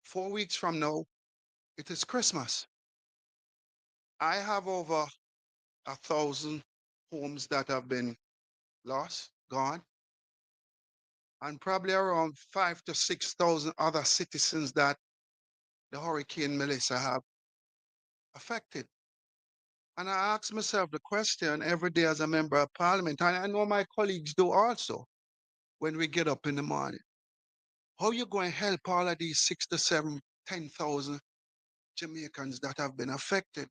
4 weeks from now, it is Christmas. I have over 1,000 homes that have been lost, gone, and probably around 5,000 to 6,000 other citizens that the Hurricane Melissa have affected. And I ask myself the question every day as a member of parliament, and I know my colleagues do also, when we get up in the morning. How are you going to help all of these 6 to 7, 10,000 Jamaicans that have been affected?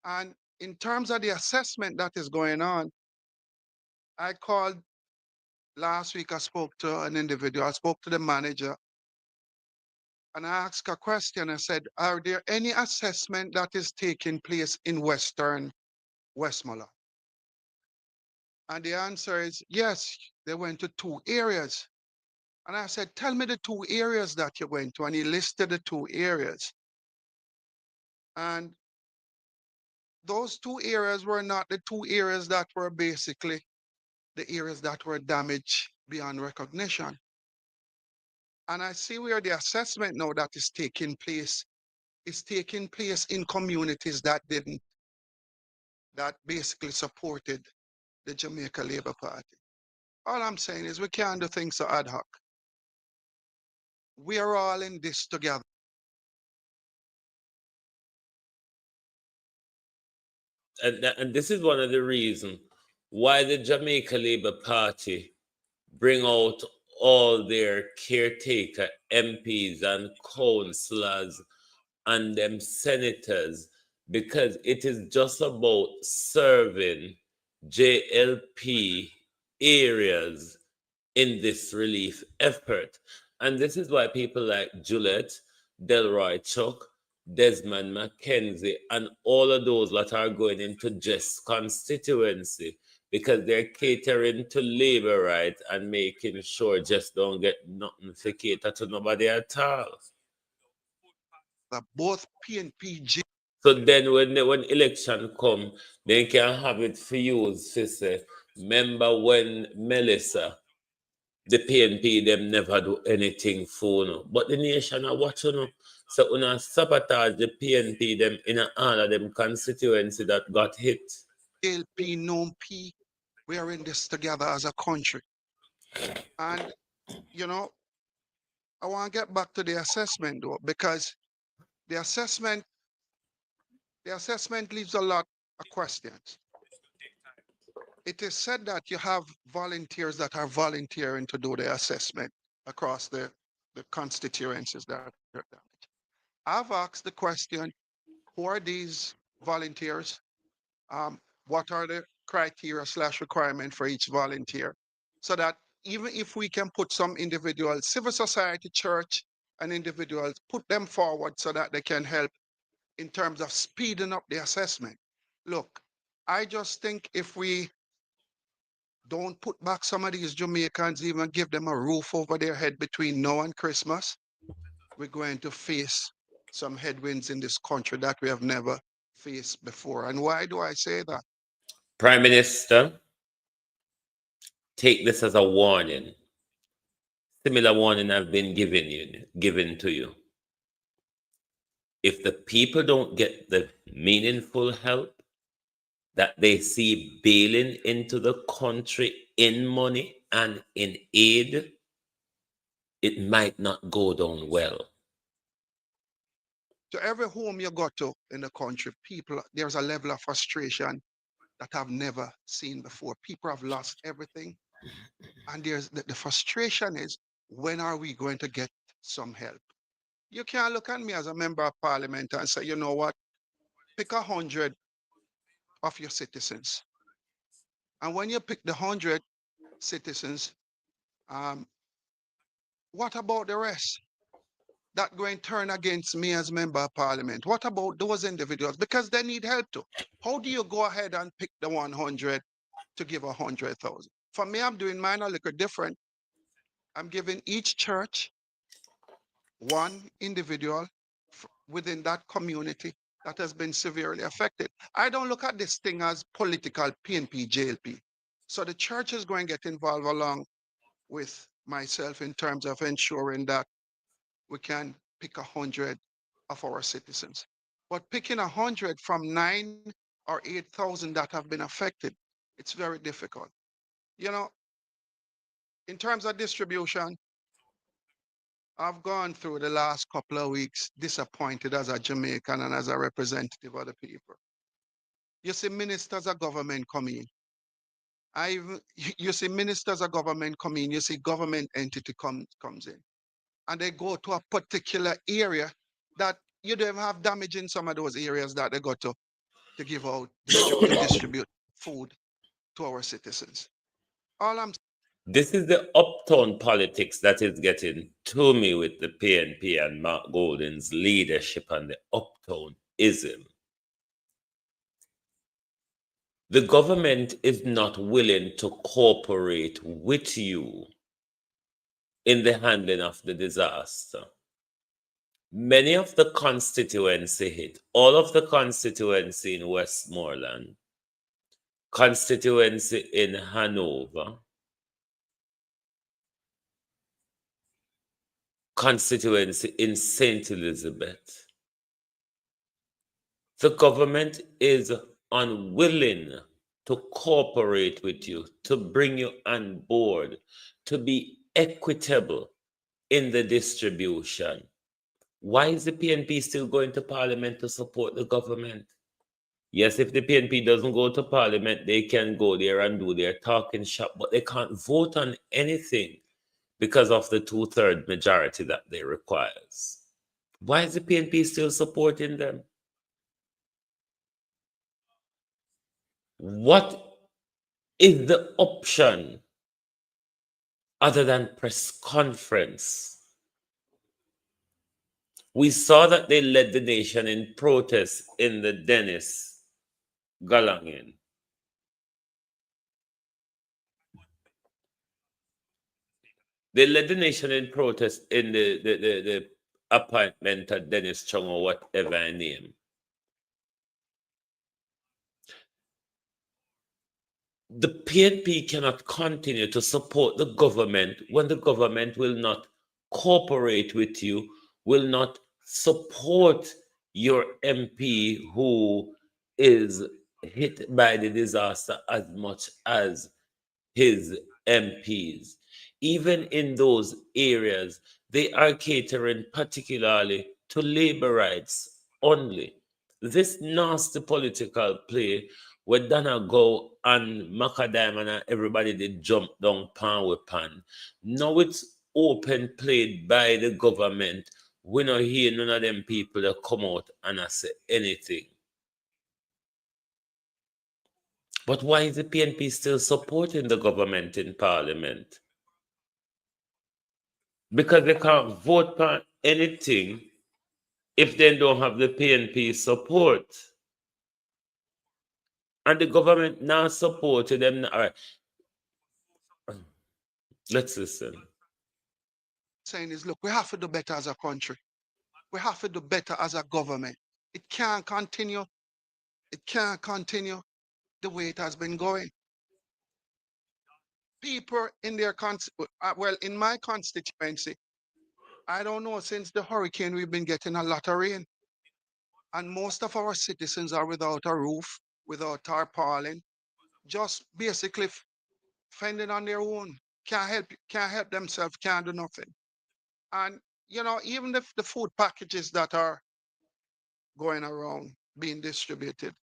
And in terms of the assessment that is going on, I called last week, I spoke to an individual, I spoke to the manager, and I asked a question. I said, are there any assessment that is taking place in Western Westmoreland? And the answer is yes, they went to 2 areas. And I said, tell me the 2 areas that you went to. And he listed the 2 areas. And those 2 areas were not the 2 areas that were basically the areas that were damaged beyond recognition. And I see where the assessment now that is taking place in communities that didn't, that basically supported the Jamaica Labour Party. All I'm saying is we can't do things so ad hoc. We are all in this together. And this is one of the reasons why the Jamaica Labour Party bring out all their caretaker MPs and councillors and them senators, because it is just about serving JLP areas in this relief effort. And this is why people like Juliet, Delroy Chuck, Desmond McKenzie, and all of those that are going into Jess constituency, because they're catering to labor rights and making sure Jess don't get nothing to cater to nobody at all. Both PNP. So then when election come, they can have it for use to say, remember when Melissa, the PNP, them never do anything for no. But the nation are watching no. So when sabotage the PNP them in all of them constituency that got hit. LP, non-P, we are in this together as a country. And, you know, I want to get back to the assessment though, because the assessment leaves a lot of questions. It is said that you have volunteers that are volunteering to do the assessment across the constituencies that are damaged. I've asked the question, who are these volunteers? What are the criteria / requirement for each volunteer? So that even if we can put some individuals, civil society, church, and individuals, put them forward so that they can help in terms of speeding up the assessment. Look, I just think if we don't put back some of these Jamaicans, even give them a roof over their head between now and Christmas, we're going to face some headwinds in this country that we have never faced before. And why do I say that? Prime Minister, take this as a warning. Similar warning I've been given to you. If the people don't get the meaningful help that they see bailing into the country in money and in aid, it might not go down well. To every home you go to in the country, people, there's a level of frustration that I've never seen before. People have lost everything. And there's the frustration is, when are we going to get some help? You can't look at me as a member of parliament and say, you know what, pick 100 of your citizens. And when you pick the 100 citizens, what about the rest? That going to turn against me as member of parliament? What about those individuals? Because they need help too. How do you go ahead and pick the 100 to give 100,000? For me, I'm doing mine a little different. I'm giving each church one individual within that community that has been severely affected. I don't look at this thing as political PNP, JLP. So the church is going to get involved along with myself in terms of ensuring that we can pick 100 of our citizens. But picking 100 from 9 or 8,000 that have been affected, it's very difficult. You know, in terms of distribution, I've gone through the last couple of weeks disappointed as a Jamaican and as a representative of the people. You see ministers of government come in. You see ministers of government come in, you see government entity comes in. And they go to a particular area that you don't have damage in some of those areas that they go to give out, to distribute food to our citizens. All I'm This is the uptown politics that is getting to me with the PNP and Mark Golden's leadership and the uptownism. The government is not willing to cooperate with you in the handling of the disaster. Many of the constituency hit, all of the constituency in Westmoreland, constituency in Hanover, constituency in St. Elizabeth. The government is unwilling to cooperate with you, to bring you on board, to be equitable in the distribution. Why is the PNP still going to Parliament to support the government? Yes, if the PNP doesn't go to Parliament, they can go there and do their talking shop, but they can't vote on anything because of the 2/3 majority that they requires. Why is the PNP still supporting them? What is the option other than press conference? We saw that they led the nation in protest in the Dennis Galangin. They led the nation in protest in the appointment of Dennis Chung or whatever I name. The PNP cannot continue to support the government when the government will not cooperate with you, will not support your MP who is hit by the disaster as much as his MPs. Even in those areas, they are catering particularly to labor rights only. This nasty political play where Dana go and Macadam and everybody did jump down pan with pan. Now it's open played by the government. We don't hear none of them people that come out and say anything. But why is the PNP still supporting the government in Parliament? Because they can't vote on anything if they don't have the PNP support. And the government now supported them. All right. Let's listen. saying is, look, we have to do better as a country. We have to do better as a government. It can't continue. It can't continue the way it has been going. People in their well, in my constituency, I don't know, since the hurricane, we've been getting a lot of rain. And most of our citizens are without a roof, without tarpaulin, just basically fending on their own. Can't help themselves, can't do nothing. And even if the food packages that are going around being distributed,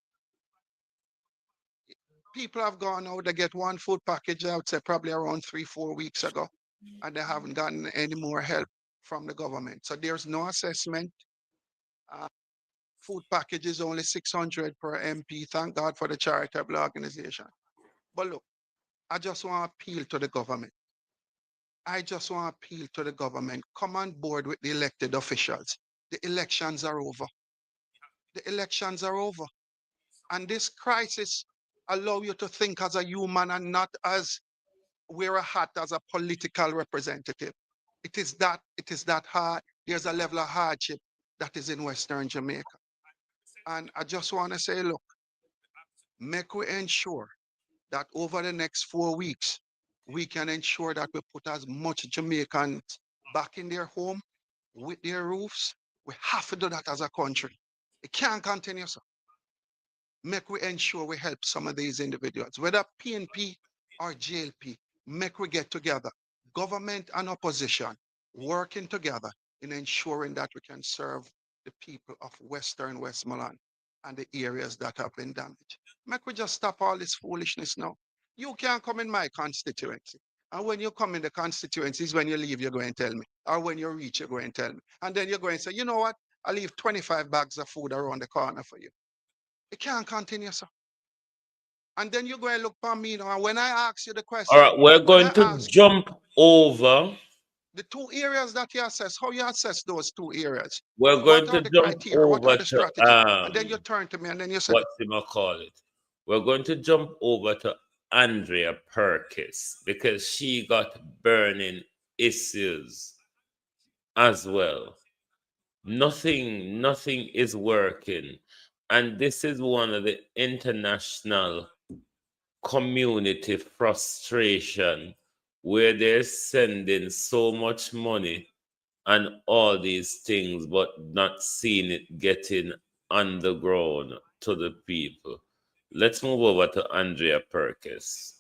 people have gone out, they get one food package, I would say probably around 3-4 weeks ago, and they haven't gotten any more help from the government. So there's no assessment. Uh, Food package is only 600 per MP. Thank God for the charitable organization. But look, I just want to appeal to the government. I just want to appeal to the government. Come on board with the elected officials. The elections are over. The elections are over. And this crisis allow you to think as a human and not as wear a hat as a political representative. It is that hard. There's a level of hardship that is in Western Jamaica. And I just want to say, look, make we ensure that over the next 4 weeks, we can ensure that we put as much Jamaicans back in their home with their roofs. We have to do that as a country. It can't continue, sir. Make we ensure we help some of these individuals, whether PNP or JLP, make we get together, government and opposition, working together in ensuring that we can serve the people of Western Westmoreland and the areas that have been damaged. Make we just stop all this foolishness now. You can't come in my constituency. And when you come in the constituencies, when you leave, you're going to tell me. Or when you reach, you're going to tell me. And then you're going to say, you know what? I leave 25 bags of food around the corner for you. It can't continue, sir. And then you go and look for me now. And when I ask you the All question, right, we're when going I to ask jump over. the 2 areas that you assess, how you assess those 2 areas? We're What going are to the jump criteria? What are over the to strategy? And then you turn to me and then you say, what you call it. We're going to jump over to Andrea Perkis because she got burning issues as well. Nothing is working. And this is one of the international community frustration where they're sending so much money and all these things, but not seeing it getting on the ground to the people. Let's move over to Andrea Perkis.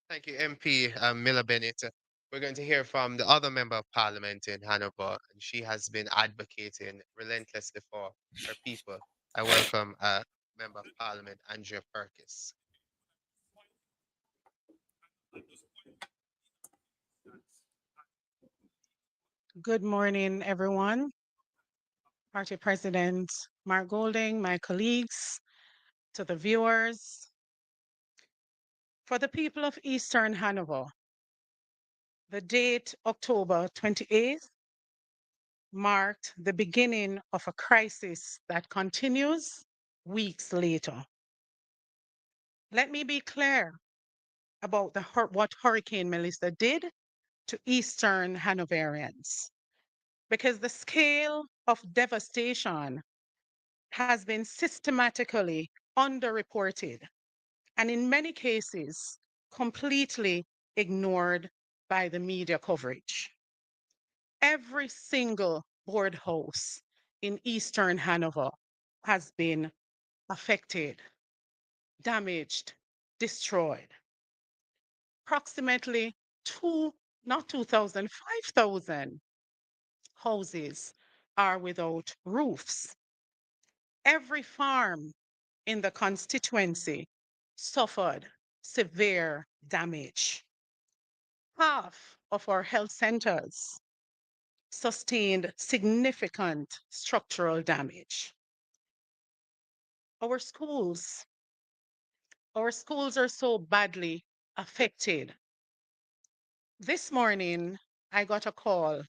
Thank you, MP Miller Bennett. We're going to hear from the other member of parliament in Hanover, and she has been advocating relentlessly for her people. I welcome Member of Parliament Andrea Perkis. Good morning, everyone. Party President Mark Golding, my colleagues, to the viewers. For the people of Eastern Hanover, the date October 28th marked the beginning of a crisis that continues weeks later. Let me be clear about what Hurricane Melissa did to Eastern Hanoverians, because the scale of devastation has been systematically underreported and in many cases completely ignored by the media coverage. Every single board house in Eastern Hanover has been affected, damaged, destroyed. Approximately not 2,000, 5,000 houses are without roofs. Every farm in the constituency suffered severe damage. Half of our health centers sustained significant structural damage. Our schools, our schools are so badly affected. This morning, I got a call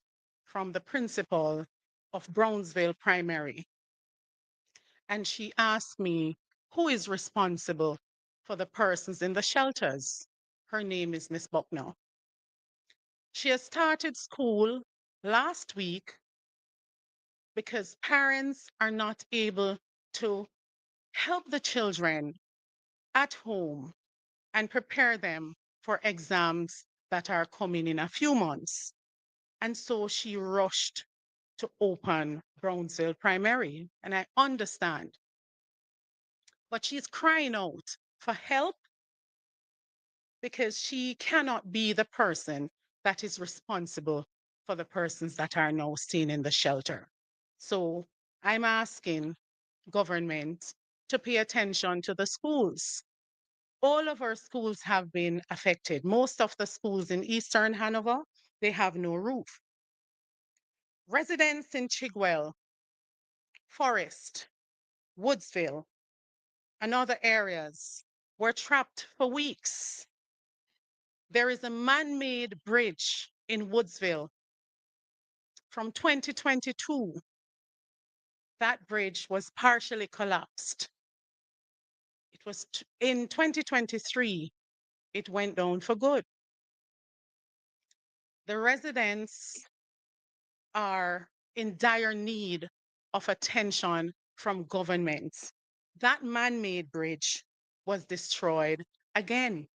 from the principal of Brownsville Primary, and she asked me who is responsible for the persons in the shelters. Her name is Miss Bucknell. She has started school last week because parents are not able to help the children at home and prepare them for exams that are coming in a few months. And so she rushed to open Brownsville Primary. And I understand. But she's crying out for help because she cannot be the person that is responsible for the persons that are now staying in the shelter. So I'm asking government to pay attention to the schools. All of our schools have been affected. Most of the schools in Eastern Hanover, they have no roof. Residents in Chigwell, Forest, Woodsville, and other areas were trapped for weeks. There is a man-made bridge in Woodsville from 2022. That bridge was partially collapsed. It was in 2023, it went down for good. The residents are in dire need of attention from government. That man-made bridge was destroyed again.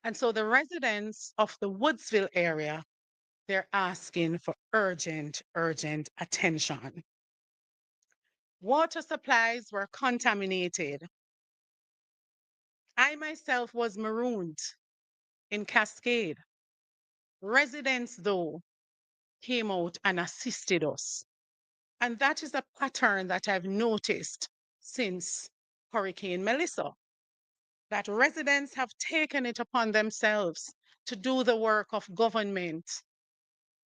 And so the residents of the Woodsville area, they're asking for urgent attention. Water supplies were contaminated. I myself was marooned in Cascade. Residents, though, came out and assisted us. And that is a pattern that I've noticed since Hurricane Melissa, that residents have taken it upon themselves to do the work of government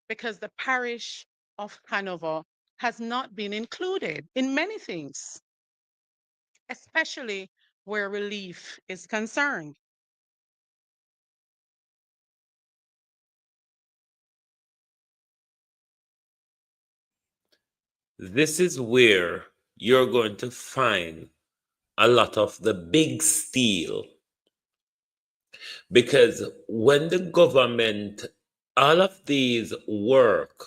because the parish of Hanover has not been included in many things, especially where relief is concerned. This is where you're going to find a lot of the big steal. Because when the government, all of these work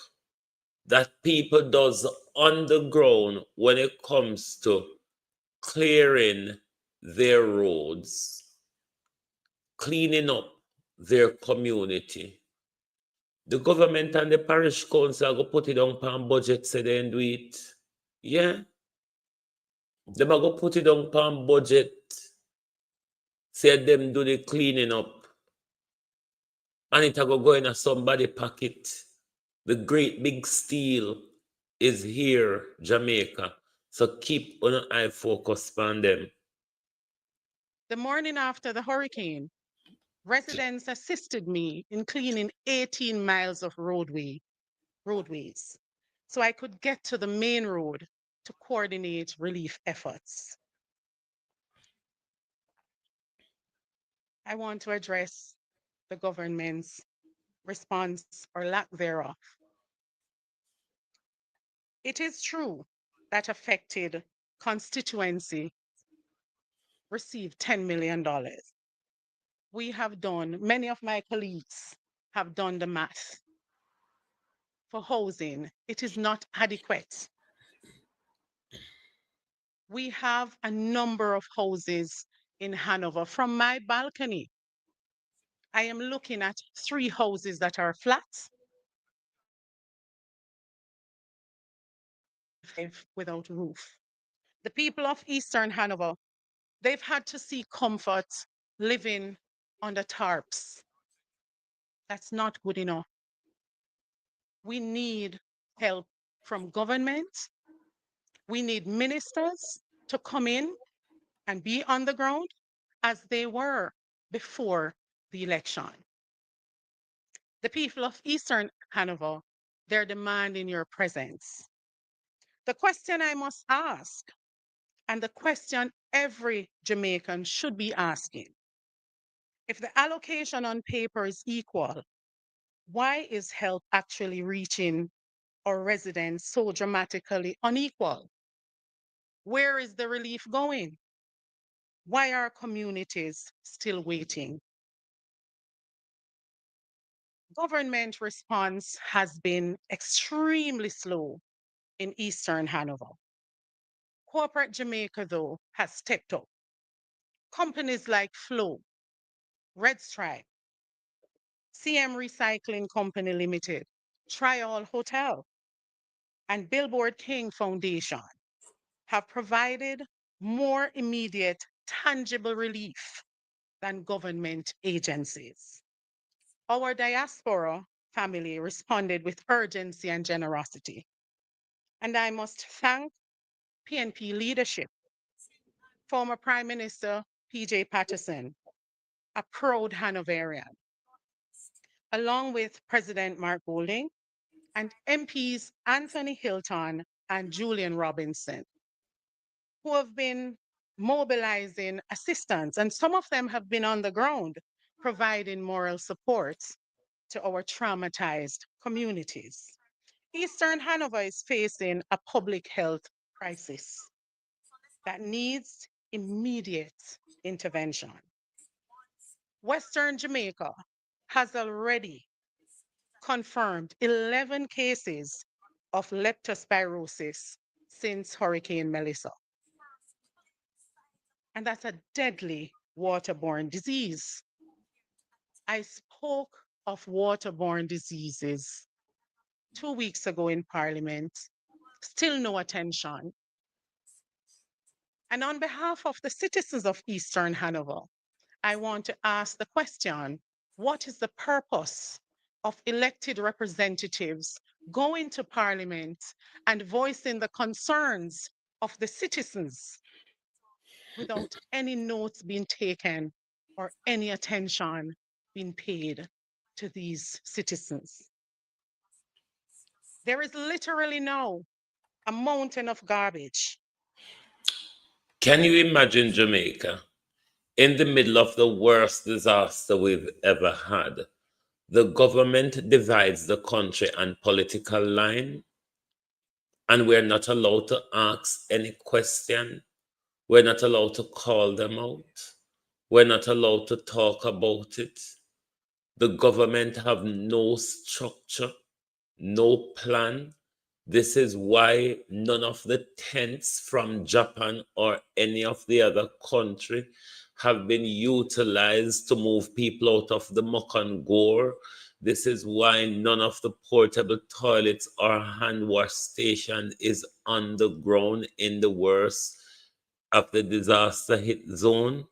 that people does on the ground when it comes to clearing their roads, cleaning up their community, the government and the parish council go put it on pan budget, say they do it. Yeah. They go put it on pan budget, say them do the cleaning up. And it go in a somebody pocket. The great big steal is here, Jamaica. So keep on an eye focus on them. The morning after the hurricane, residents assisted me in cleaning 18 miles of roadways, so I could get to the main road to coordinate relief efforts. I want to address the government's response or lack thereof. It is true that affected constituency received $10 million. We have done, many of my colleagues have done the math. For housing, it is not adequate. We have a number of houses in Hanover. From my balcony, I am looking at 3 houses that are flat, 5 without roof. The people of Eastern Hanover, they've had to seek comfort living under tarps. That's not good enough. We need help from government. We need ministers to come in and be on the ground as they were before the election. The people of Eastern Hanover, they're demanding your presence. The question I must ask, and the question every Jamaican should be asking, if the allocation on paper is equal, why is help actually reaching our residents so dramatically unequal? Where is the relief going? Why are communities still waiting? Government response has been extremely slow. in Eastern Hanover. Corporate Jamaica, though, has stepped up. Companies like Flow, Red Stripe, CM Recycling Company Limited, Trial Hotel, and Billboard King Foundation have provided more immediate, tangible relief than government agencies. Our diaspora family responded with urgency and generosity. And I must thank PNP leadership, former Prime Minister PJ Patterson, a proud Hanoverian, along with President Mark Golding and MPs Anthony Hilton and Julian Robinson, who have been mobilizing assistance, and some of them have been on the ground providing moral support to our traumatized communities. Eastern Hanover is facing a public health crisis that needs immediate intervention. Western Jamaica has already confirmed 11 cases of leptospirosis since Hurricane Melissa. And that's a deadly waterborne disease. I spoke of waterborne diseases 2 weeks ago in Parliament, still no attention. And on behalf of the citizens of Eastern Hanover, I want to ask the question, what is the purpose of elected representatives going to Parliament and voicing the concerns of the citizens without any notes being taken or any attention being paid to these citizens? There is literally now a mountain of garbage. Can you imagine Jamaica in the middle of the worst disaster we've ever had? The government divides the country on political line, and we're not allowed to ask any question. We're not allowed to call them out. We're not allowed to talk about it. The government have no structure, no plan. This is why none of the tents from Japan or any of the other country have been utilized to move people out of the muck and gore. This is why none of the portable toilets or hand wash station is on the ground in the worst of the disaster hit zone.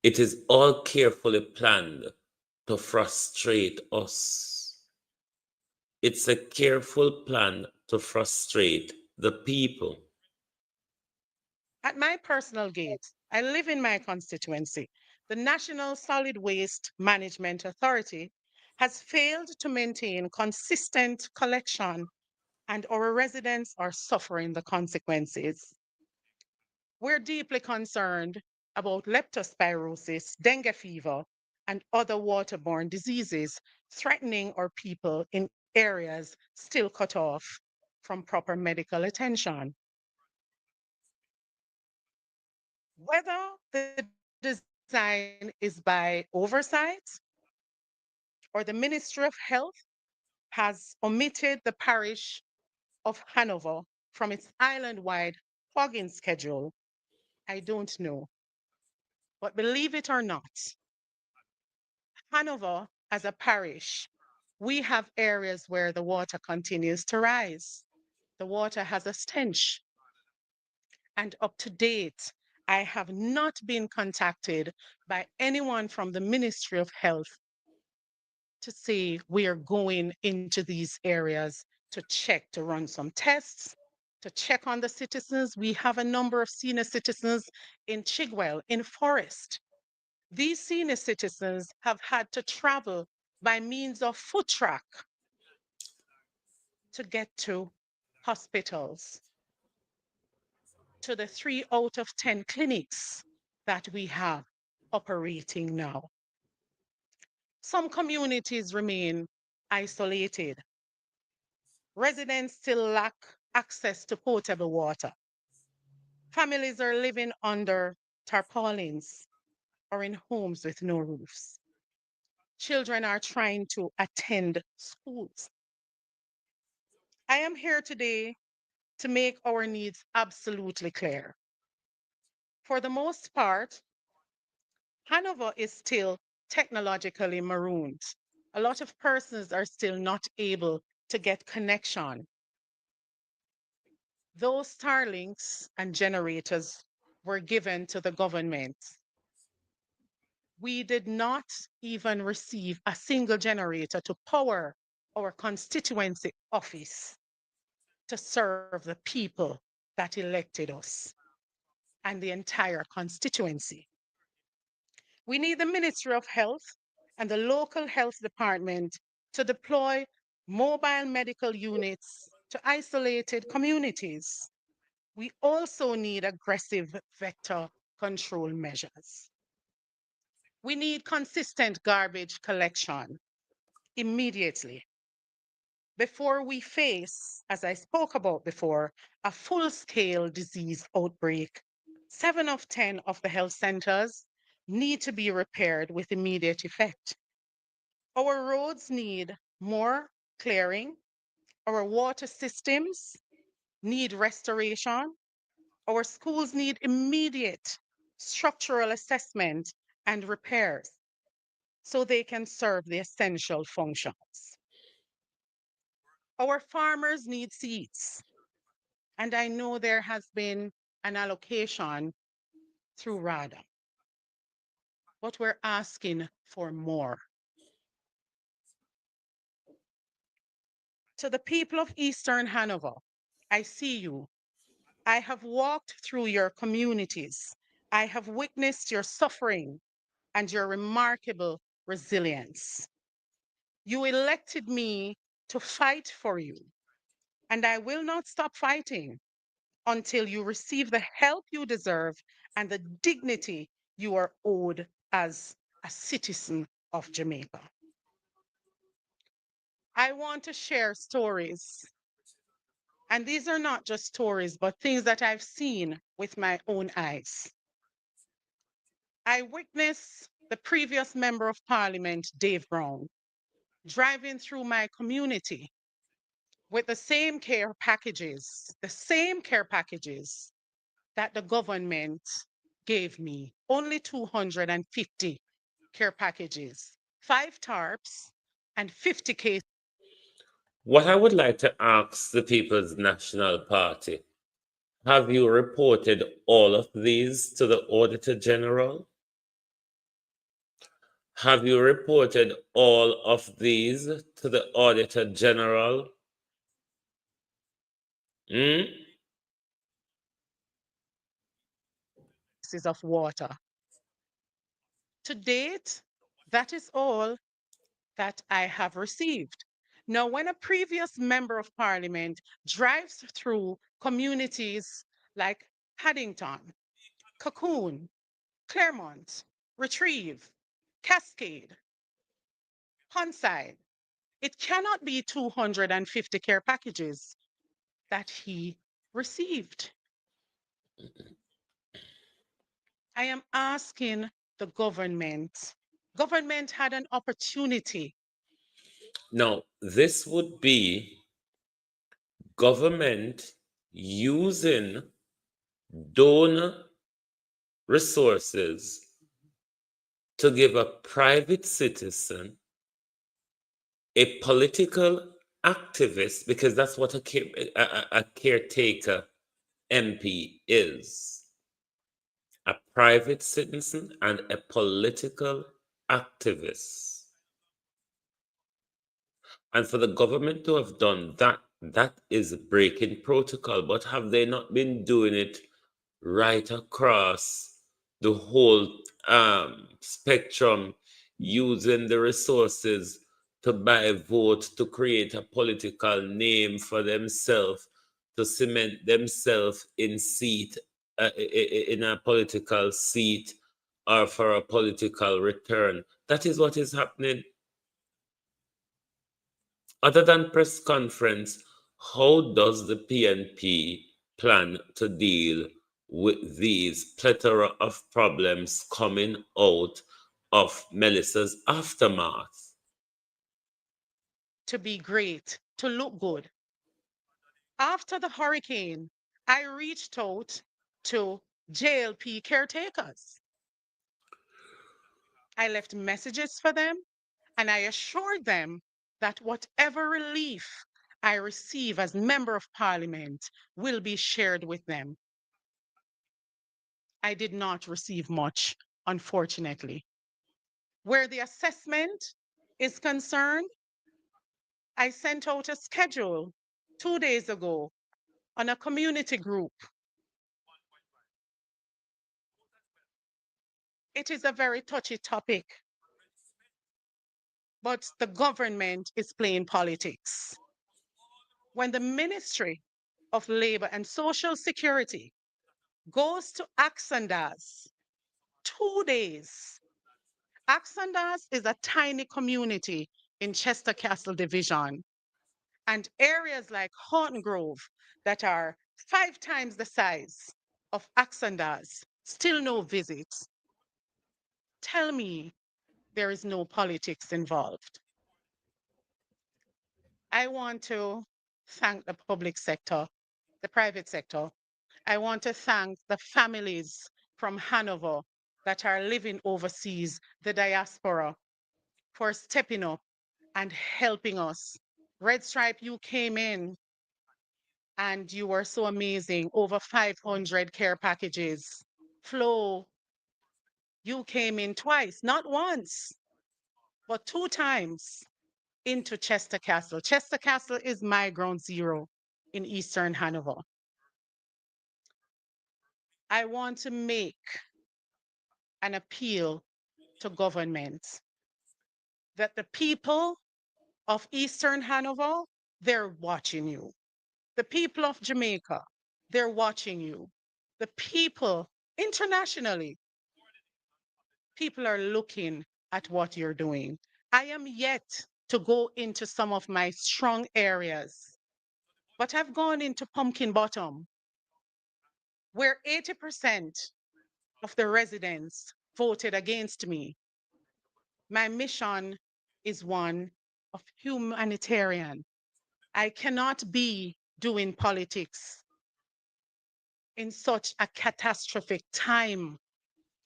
It is all carefully planned to frustrate us. It's a careful plan to frustrate the people. At my personal gate, I live in my constituency. The National Solid Waste Management Authority has failed to maintain consistent collection, and our residents are suffering the consequences. We're deeply concerned about leptospirosis, dengue fever, and other waterborne diseases threatening our people in areas still cut off from proper medical attention. Whether the design is by oversight or the Ministry of Health has omitted the parish of Hanover from its island-wide plugin schedule, I don't know. But believe it or not, Hanover as a parish, we have areas where the water continues to rise. The water has a stench. And up to date, I have not been contacted by anyone from the Ministry of Health to say we are going into these areas to check, to run some tests, to check on the citizens. We have a number of senior citizens in Chigwell, in Forest. These senior citizens have had to travel by means of foot track to get to hospitals, to the 3 out of 10 clinics that we have operating now. Some communities remain isolated. Residents still lack access to potable water. Families are living under tarpaulins or in homes with no roofs. Children are trying to attend schools. I am here today to make our needs absolutely clear. For the most part, Hanover is still technologically marooned. A lot of persons are still not able to get connection. Those Starlinks and generators were given to the government. We did not even receive a single generator to power our constituency office to serve the people that elected us and the entire constituency. We need the Ministry of Health and the local health department to deploy mobile medical units to isolated communities. We also need aggressive vector control measures. We need consistent garbage collection immediately before we face, as I spoke about before, a full-scale disease outbreak. 7 of 10 of the health centers need to be repaired with immediate effect. Our roads need more clearing. Our water systems need restoration. Our schools need immediate structural assessment and repairs so they can serve the essential functions. Our farmers need seeds, and I know there has been an allocation through RADA, but we're asking for more. To the people of Eastern Hanover, I see you. I have walked through your communities. I have witnessed your suffering and your remarkable resilience. You elected me to fight for you, and I will not stop fighting until you receive the help you deserve and the dignity you are owed as a citizen of Jamaica. I want to share stories. And these are not just stories, but things that I've seen with my own eyes. I witnessed the previous Member of Parliament, Dave Brown, driving through my community with the same care packages that the government gave me, only 250 care packages, 5 tarps, and 50 cases. What I would like to ask the People's National Party, have you reported all of these to the Auditor General? Have you reported all of these to the Auditor General? Of water. To date, that is all that I have received. Now, when a previous member of parliament drives through communities like Paddington, Cocoon, Claremont, Retrieve, Cascade, Hunside, it cannot be 250 care packages that he received. I am asking the government had an opportunity. Now, this would be government using donor resources to give a private citizen, a political activist, because that's what a caretaker MP is, a private citizen and a political activist. And for the government to have done that, that is breaking protocol. But have they not been doing it right across the whole spectrum, using the resources to buy vote, to create a political name for themselves, to cement themselves in seat, in a political seat, or for a political return? That is what is happening. Other than press conference, how does the PNP plan to deal with these plethora of problems coming out of Melissa's aftermath? To be great, to look good. After the hurricane, I reached out to JLP caretakers. I left messages for them and I assured them that whatever relief I receive as Member of Parliament will be shared with them. I did not receive much, unfortunately. Where the assessment is concerned, I sent out a schedule 2 days ago on a community group. It is a very touchy topic, but the government is playing politics. When the Ministry of Labor and Social Security goes to Axandas 2 days, Axandas is a tiny community in Chester Castle Division, and areas like Horton Grove that are 5 times the size of Axandas, still no visits. Tell me there is no politics involved. I want to thank the public sector, the private sector. I want to thank the families from Hanover that are living overseas, the diaspora, for stepping up and helping us. Red Stripe, you came in and you were so amazing. Over 500 care packages. Flo, you came in twice, not once, but 2 times into Chester Castle. Chester Castle is my ground zero in Eastern Hanover. I want to make an appeal to government that the people of Eastern Hanover, they're watching you. The people of Jamaica, they're watching you. The people internationally, people are looking at what you're doing. I am yet to go into some of my strong areas, but I've gone into Pumpkin Bottom, where 80% of the residents voted against me. My mission is one of humanitarian. I cannot be doing politics in such a catastrophic time.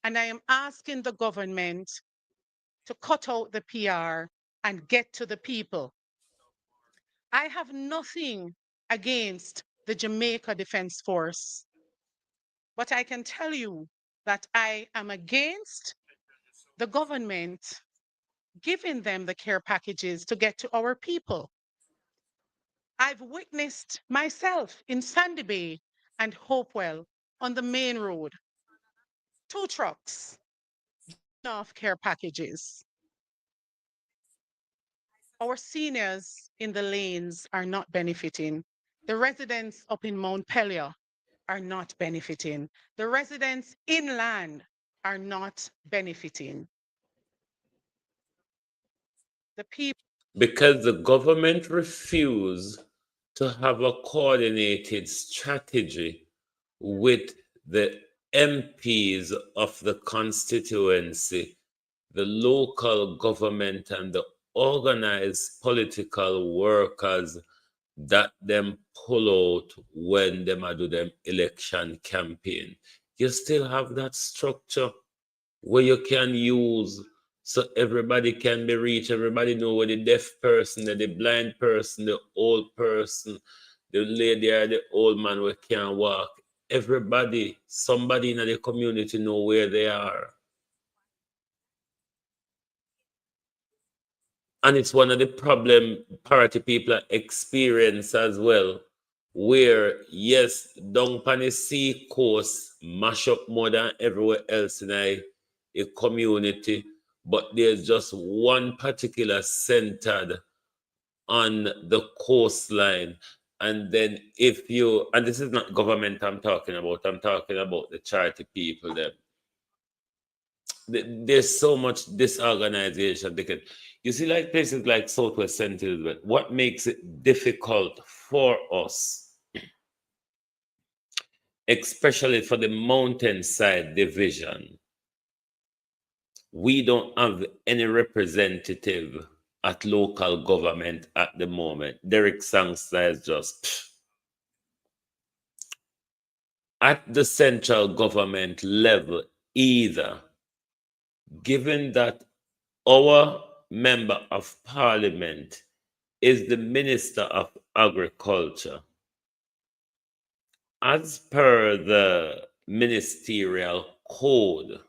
And I am asking the government to cut out the PR and get to the people. I have nothing against the Jamaica Defense Force, but I can tell you that I am against the government giving them the care packages to get to our people. I've witnessed myself in Sandy Bay and Hopewell on the main road, 2 trucks off care packages. Our seniors in the lanes are not benefiting. The residents up in Mount Pelion are not benefiting. The residents inland are not benefiting. The people. Because the government refused to have a coordinated strategy with the MPs of the constituency, the local government, and the organized political workers that them pull out when them a do them election campaign. You still have that structure where you can use so everybody can be reached. Everybody know where the deaf person, the blind person, the old person, the lady or the old man who can't walk. Everybody, somebody in the community know where they are. And it's one of the problem party people experience as well, where yes, down on the sea coast mash up more than everywhere else in a community, but there's just one particular centered on the coastline. And then if you, and this is not government I'm talking about the charity people there. There's so much disorganization. You see, like places like Southwest St. Elizabeth, what makes it difficult for us, especially for the mountainside division, we don't have any representative at local government at the moment. Derek Sangster is just at the central government level either, given that our member of parliament is the Minister of Agriculture. As per the ministerial code,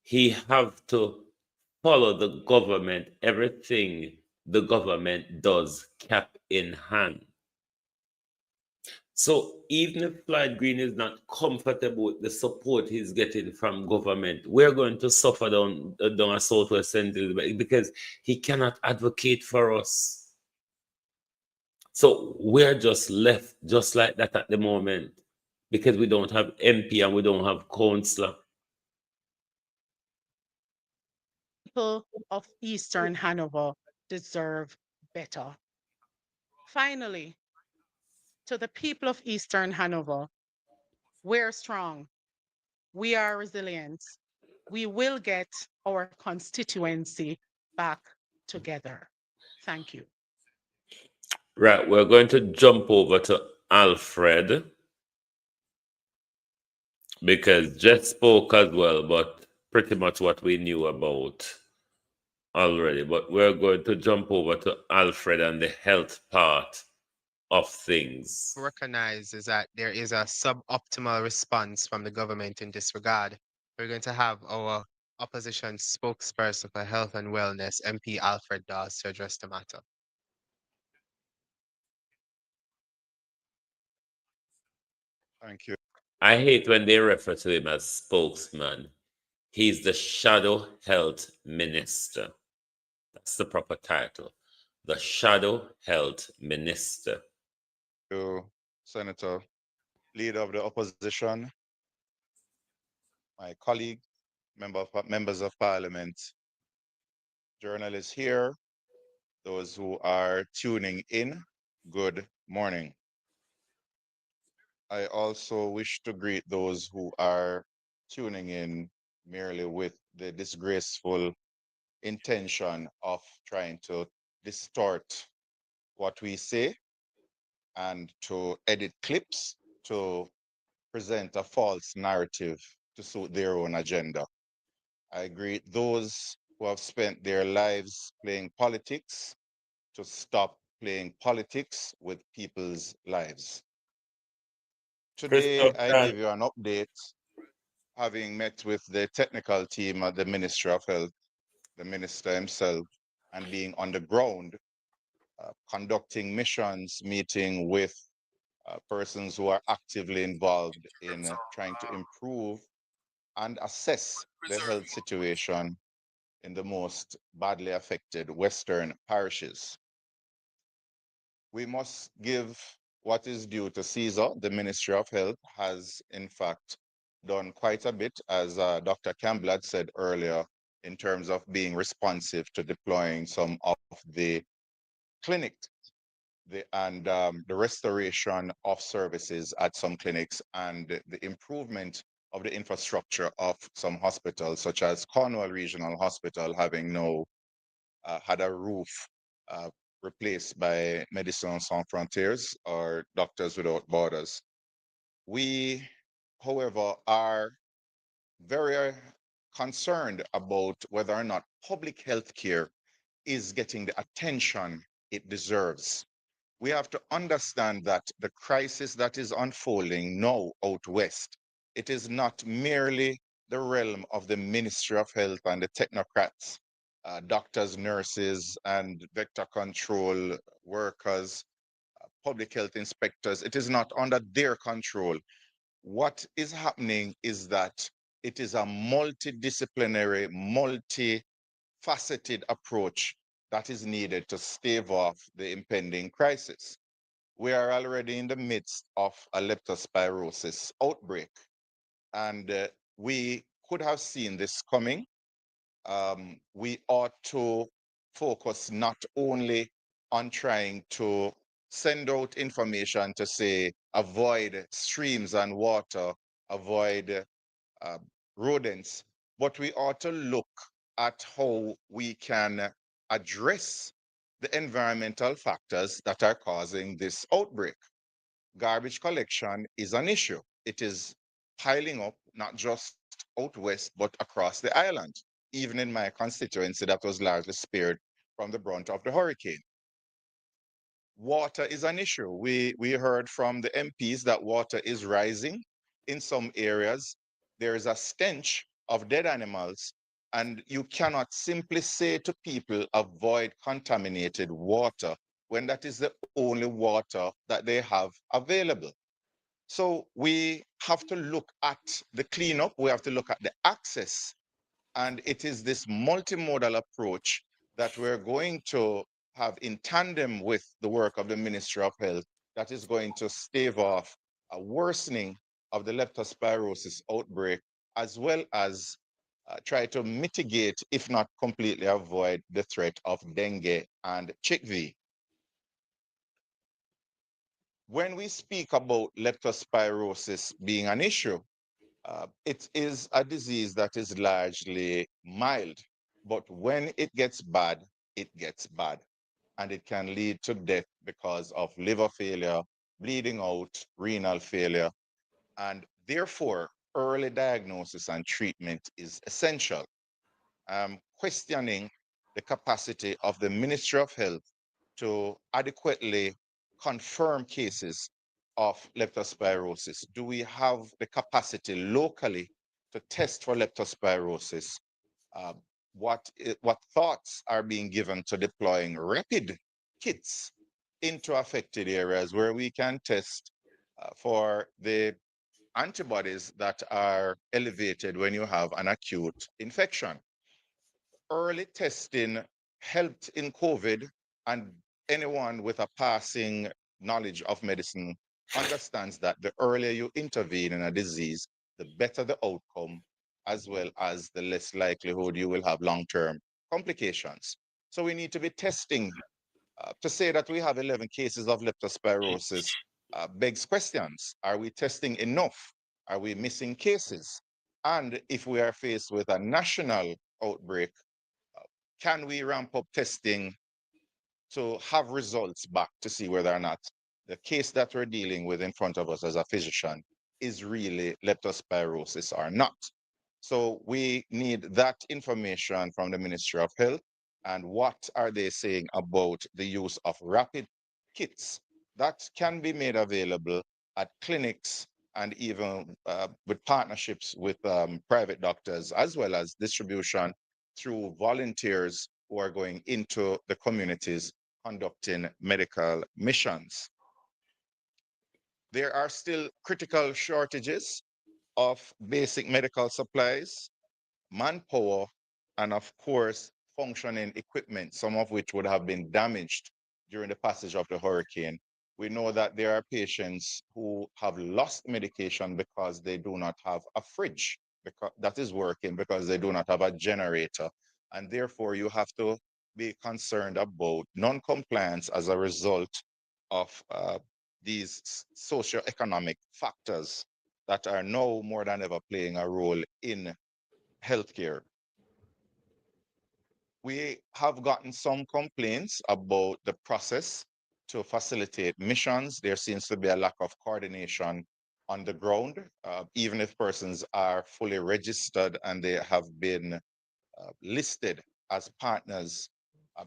he have to follow the government, everything the government does, cap in hand. So even if Floyd Green is not comfortable with the support he's getting from government, we're going to suffer down a Southwest Central because he cannot advocate for us. So we're just left just like that at the moment because we don't have MP and we don't have councillor. People of Eastern Hanover deserve better. Finally, to the people of Eastern Hanover, we're strong. We are resilient. We will get our constituency back together. Thank you. Right, we're going to jump over to Alfred because Jeff spoke as well, but pretty much what we knew about already. But we're going to jump over to Alfred and the health part of things. Recognize is that there is a suboptimal response from the government in this regard. We're going to have our opposition spokesperson for health and wellness, MP Alfred Dawes, to address the matter. Thank you. I hate when they refer to him as spokesman. He's the shadow health minister. That's the proper title. The shadow health minister. You, Senator, leader of the opposition, my colleague, members of parliament, journalists here, those who are tuning in, good morning. I also wish to greet those who are tuning in merely with the disgraceful intention of trying to distort what we say and to edit clips to present a false narrative to suit their own agenda. I greet those who have spent their lives playing politics to stop playing politics with people's lives. Today, I give you an update, having met with the technical team at the Ministry of Health, the minister himself, and being on the ground, conducting missions, meeting with persons who are actively involved in trying to improve and assess the health situation in the most badly affected Western parishes. We must give what is due to Caesar. The Ministry of Health has, in fact, done quite a bit, as Dr. Campbell had said earlier, in terms of being responsive to deploying some of the clinics and the restoration of services at some clinics and the improvement of the infrastructure of some hospitals, such as Cornwall Regional Hospital, having now had a roof replaced by Médecins Sans Frontières or Doctors Without Borders. We, however, are very concerned about whether or not public health care is getting the attention it deserves. We have to understand that the crisis that is unfolding now out west, it is not merely the realm of the Ministry of Health and the technocrats, doctors, nurses, and vector control workers, public health inspectors. It is not under their control. What is happening is that it is a multidisciplinary, multifaceted approach that is needed to stave off the impending crisis. We are already in the midst of a leptospirosis outbreak, and we could have seen this coming. We ought to focus not only on trying to send out information to say avoid streams and water, avoid rodents, but we ought to look at how we can address the environmental factors that are causing this outbreak. Garbage collection is an issue. it is piling up, not just out west, but across the island. Even in my constituency, that was largely spared from the brunt of the hurricane. Water is an issue. We heard from the MPs that water is rising. In some areas, there is a stench of dead animals, and you cannot simply say to people, avoid contaminated water, when that is the only water that they have available. So we have to look at the cleanup, we have to look at the access, and it is this multimodal approach that we're going to have in tandem with the work of the Ministry of Health that is going to stave off a worsening of the leptospirosis outbreak, as well as try to mitigate, if not completely avoid, the threat of dengue and chickpea. When we speak about leptospirosis being an issue, it is a disease that is largely mild, but when it gets bad, it gets bad. And it can lead to death because of liver failure, bleeding out, renal failure. And therefore, early diagnosis and treatment is essential. Questioning the capacity of the Ministry of Health to adequately confirm cases of leptospirosis. Do we have the capacity locally to test for leptospirosis? Uh, what thoughts are being given to deploying rapid kits into affected areas where we can test for the antibodies that are elevated when you have an acute infection? Early testing helped in COVID, and anyone with a passing knowledge of medicine understands that the earlier you intervene in a disease, the better the outcome, as well as the less likelihood you will have long-term complications. So we need to be testing. To say that we have 11 cases of leptospirosis begs questions. Are we testing enough? Are we missing cases? And if we are faced with a national outbreak, can we ramp up testing to have results back to see whether or not the case that we're dealing with in front of us as a physician is really leptospirosis or not? So we need that information from the Ministry of Health. And what are they saying about the use of rapid kits that can be made available at clinics and even with partnerships with private doctors, as well as distribution through volunteers who are going into the communities conducting medical missions. There are still critical shortages of basic medical supplies, manpower, and of course, functioning equipment, some of which would have been damaged during the passage of the hurricane. We know that there are patients who have lost medication because they do not have a fridge that is working, because they do not have a generator. And therefore, you have to be concerned about non-compliance as a result of these socioeconomic factors that are now more than ever playing a role in healthcare. We have gotten some complaints about the process to facilitate missions. There seems to be a lack of coordination on the ground, even if persons are fully registered and they have been listed as partners.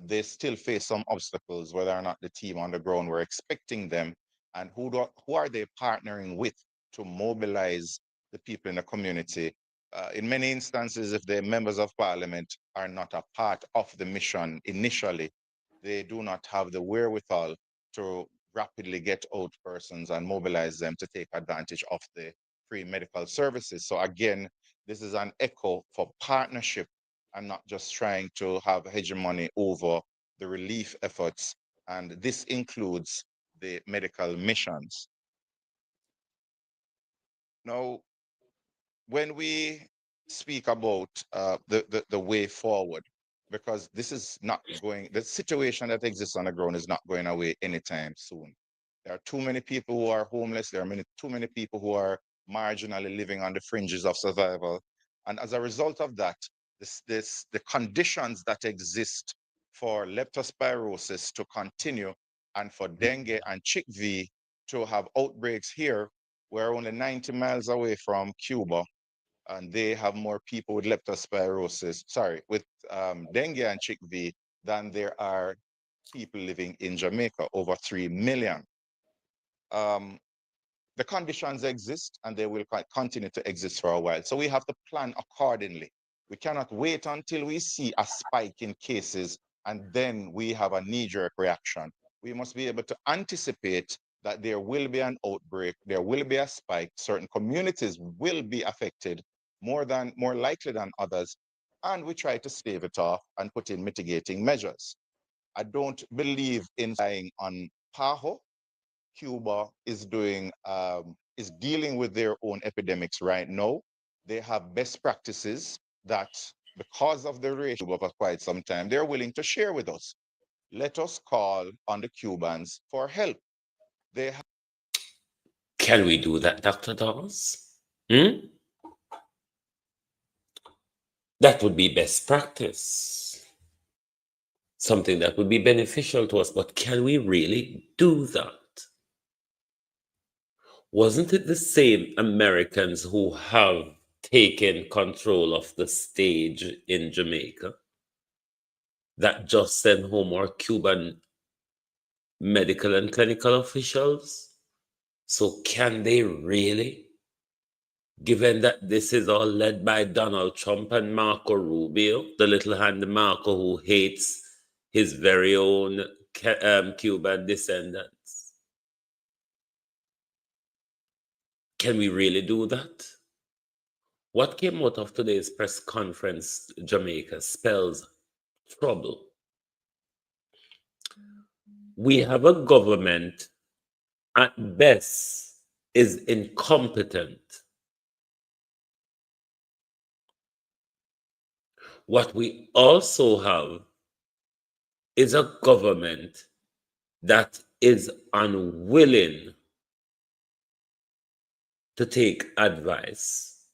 They still face some obstacles, whether or not the team on the ground were expecting them, and who are they partnering with to mobilize the people in the community. In many instances, if the members of parliament are not a part of the mission initially, they do not have the wherewithal to rapidly get out persons and mobilize them to take advantage of the free medical services. So again, this is an echo for partnership and not just trying to have hegemony over the relief efforts. And this includes the medical missions. Now, when we speak about the way forward, because this is not going, the situation that exists on the ground is not going away anytime soon. There are too many people who are homeless. There are too many people who are marginally living on the fringes of survival. And as a result of that, the conditions that exist for leptospirosis to continue and for dengue and chickpea to have outbreaks here We're only 90 miles away from Cuba, and they have more people with with dengue and chikungunya than there are people living in Jamaica, over 3 million. The conditions exist and they will continue to exist for a while. So we have to plan accordingly. We cannot wait until we see a spike in cases and then we have a knee-jerk reaction. We must be able to anticipate that there will be an outbreak, there will be a spike, certain communities will be affected more likely than others, and we try to stave it off and put in mitigating measures. I don't believe in relying on PAHO. Cuba is dealing with their own epidemics right now. They have best practices that, because of the ratio for quite some time, they're willing to share with us. Let us call on the Cubans for help. Can we do that, Dr. Dawes? That would be best practice. Something that would be beneficial to us, but can we really do that? Wasn't it the same Americans who have taken control of the stage in Jamaica that just sent home our Cuban medical and clinical officials? So can they really? Given that this is all led by Donald Trump and Marco Rubio, the little hand Marco who hates his very own Cuban descendants. Can we really do that? What came out of today's press conference, Jamaica, spells trouble. We have a government, at best, is incompetent. What we also have is a government that is unwilling to take advice.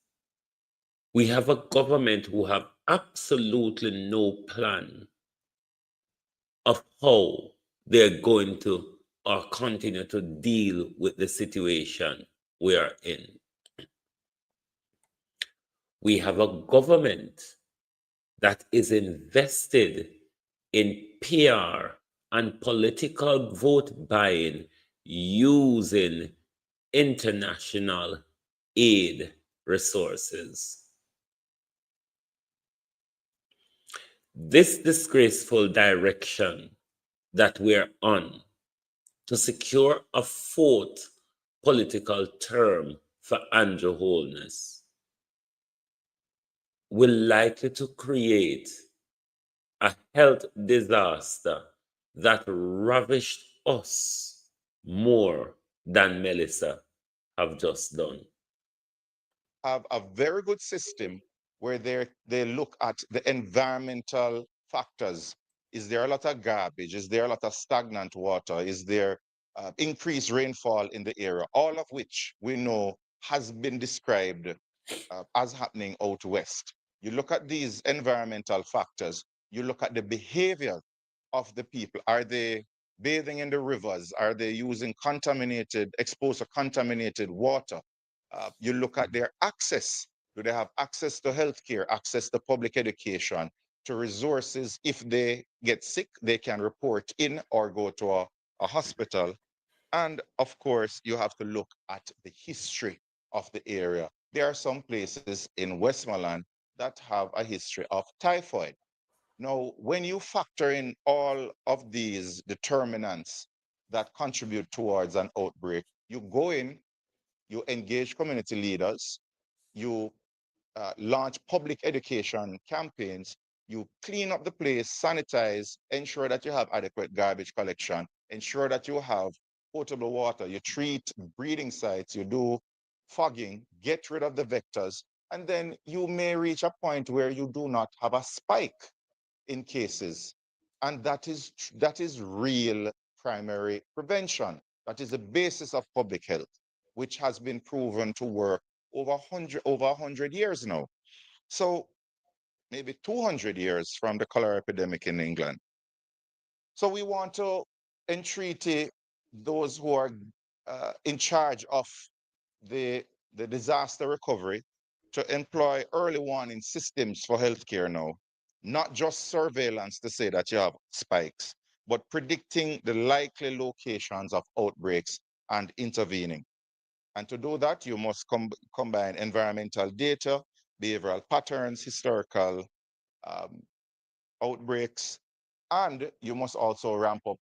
We have a government who have absolutely no plan of how they're going to or continue to deal with the situation we are in. We have a government that is invested in PR and political vote buying using international aid resources. This disgraceful direction that we're on to secure a fourth political term for Andrew Holness will likely to create a health disaster that ravished us more than Melissa have just done. Have a very good system where they look at the environmental factors. Is there a lot of garbage? Is there a lot of stagnant water? Is there increased rainfall in the area? All of which we know has been described as happening out west. You look at these environmental factors, you look at the behavior of the people. Are they bathing in the rivers? Are they using exposed to contaminated water? You look at their access. Do they have access to healthcare, access to public education, to resources? If they get sick, they can report in or go to a hospital. And of course, you have to look at the history of the area. There are some places in Westmoreland that have a history of typhoid. Now, when you factor in all of these determinants that contribute towards an outbreak, you go in, you engage community leaders, you launch public education campaigns, you clean up the place, sanitize, ensure that you have adequate garbage collection, ensure that you have potable water, you treat breeding sites, you do fogging, get rid of the vectors, and then you may reach a point where you do not have a spike in cases. And that is real primary prevention. That is the basis of public health, which has been proven to work over 100 years now. So maybe 200 years from the cholera epidemic in England. So we want to entreaty those who are in charge of the disaster recovery to employ early warning systems for healthcare now, not just surveillance to say that you have spikes, but predicting the likely locations of outbreaks and intervening. And to do that, you must combine environmental data, behavioral patterns, historical um, outbreaks, and you must also ramp up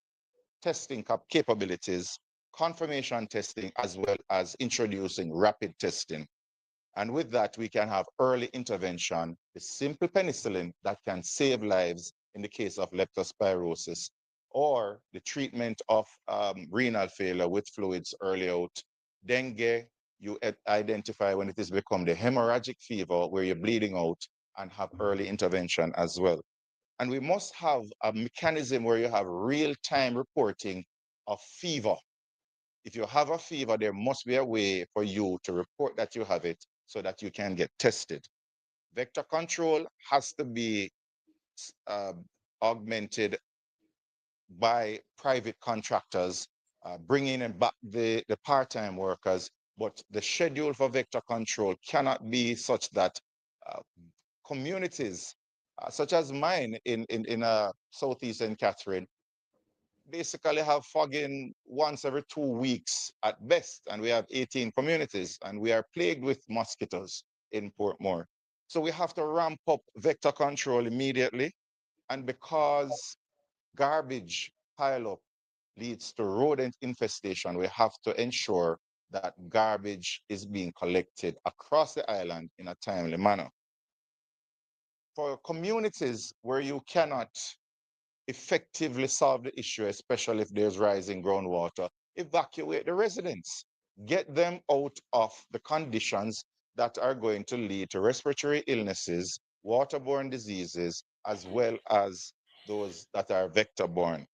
testing capabilities, confirmation testing, as well as introducing rapid testing. And with that, we can have early intervention, the simple penicillin that can save lives in the case of leptospirosis, or the treatment of renal failure with fluids early out. Dengue, you identify when it has become the hemorrhagic fever where you're bleeding out and have early intervention as well. And we must have a mechanism where you have real-time reporting of fever. If you have a fever, there must be a way for you to report that you have it so that you can get tested. Vector control has to be augmented by private contractors, bringing in back the part-time workers, but the schedule for vector control cannot be such that communities, such as mine in Southeast St. Catherine, basically have fogging once every 2 weeks at best, and we have 18 communities, and we are plagued with mosquitoes in Portmore. So we have to ramp up vector control immediately, and because garbage pileup leads to rodent infestation, we have to ensure that garbage is being collected across the island in a timely manner. For communities where you cannot effectively solve the issue, especially if there's rising groundwater, evacuate the residents. Get them out of the conditions that are going to lead to respiratory illnesses, waterborne diseases, as well as those that are vector-borne.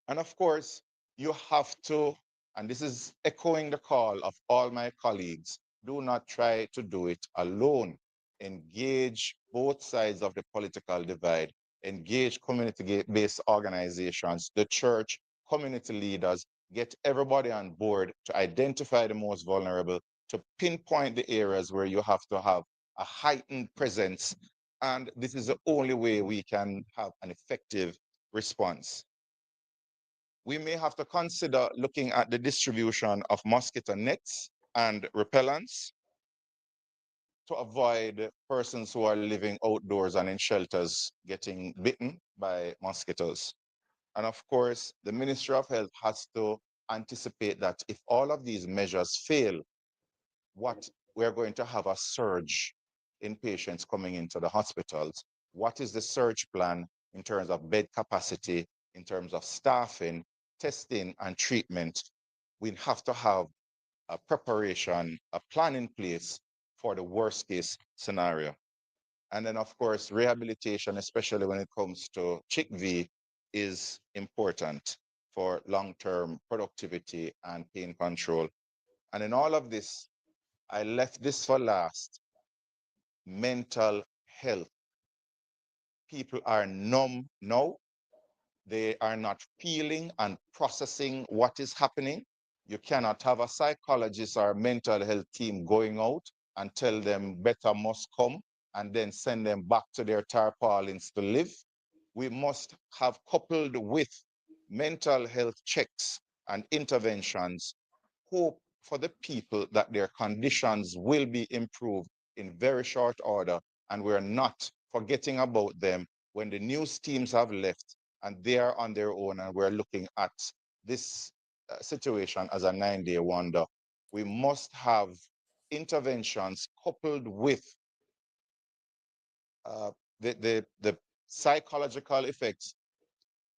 And of course, you have to, and this is echoing the call of all my colleagues, do not try to do it alone. Engage both sides of the political divide. Engage community-based organizations, the church, community leaders, get everybody on board to identify the most vulnerable, to pinpoint the areas where you have to have a heightened presence. And this is the only way we can have an effective response. We may have to consider looking at the distribution of mosquito nets and repellents to avoid persons who are living outdoors and in shelters getting bitten by mosquitoes. And of course, the Ministry of Health has to anticipate that if all of these measures fail, what we're going to have a surge in patients coming into the hospitals. What is the surge plan in terms of bed capacity, in terms of staffing, testing, and treatment? We have to have a preparation, a plan in place for the worst case scenario. And then, of course, rehabilitation, especially when it comes to CHIKV, is important for long-term productivity and pain control. And in all of this, I left this for last. Mental health. People are numb now. They are not feeling and processing what is happening. You cannot have a psychologist or a mental health team going out and tell them better must come and then send them back to their tarpaulins to live. We must have coupled with mental health checks and interventions, hope for the people that their conditions will be improved in very short order, and we're not forgetting about them when the news teams have left and they are on their own, and we're looking at this situation as a 9-day wonder. We must have interventions coupled with the psychological effects,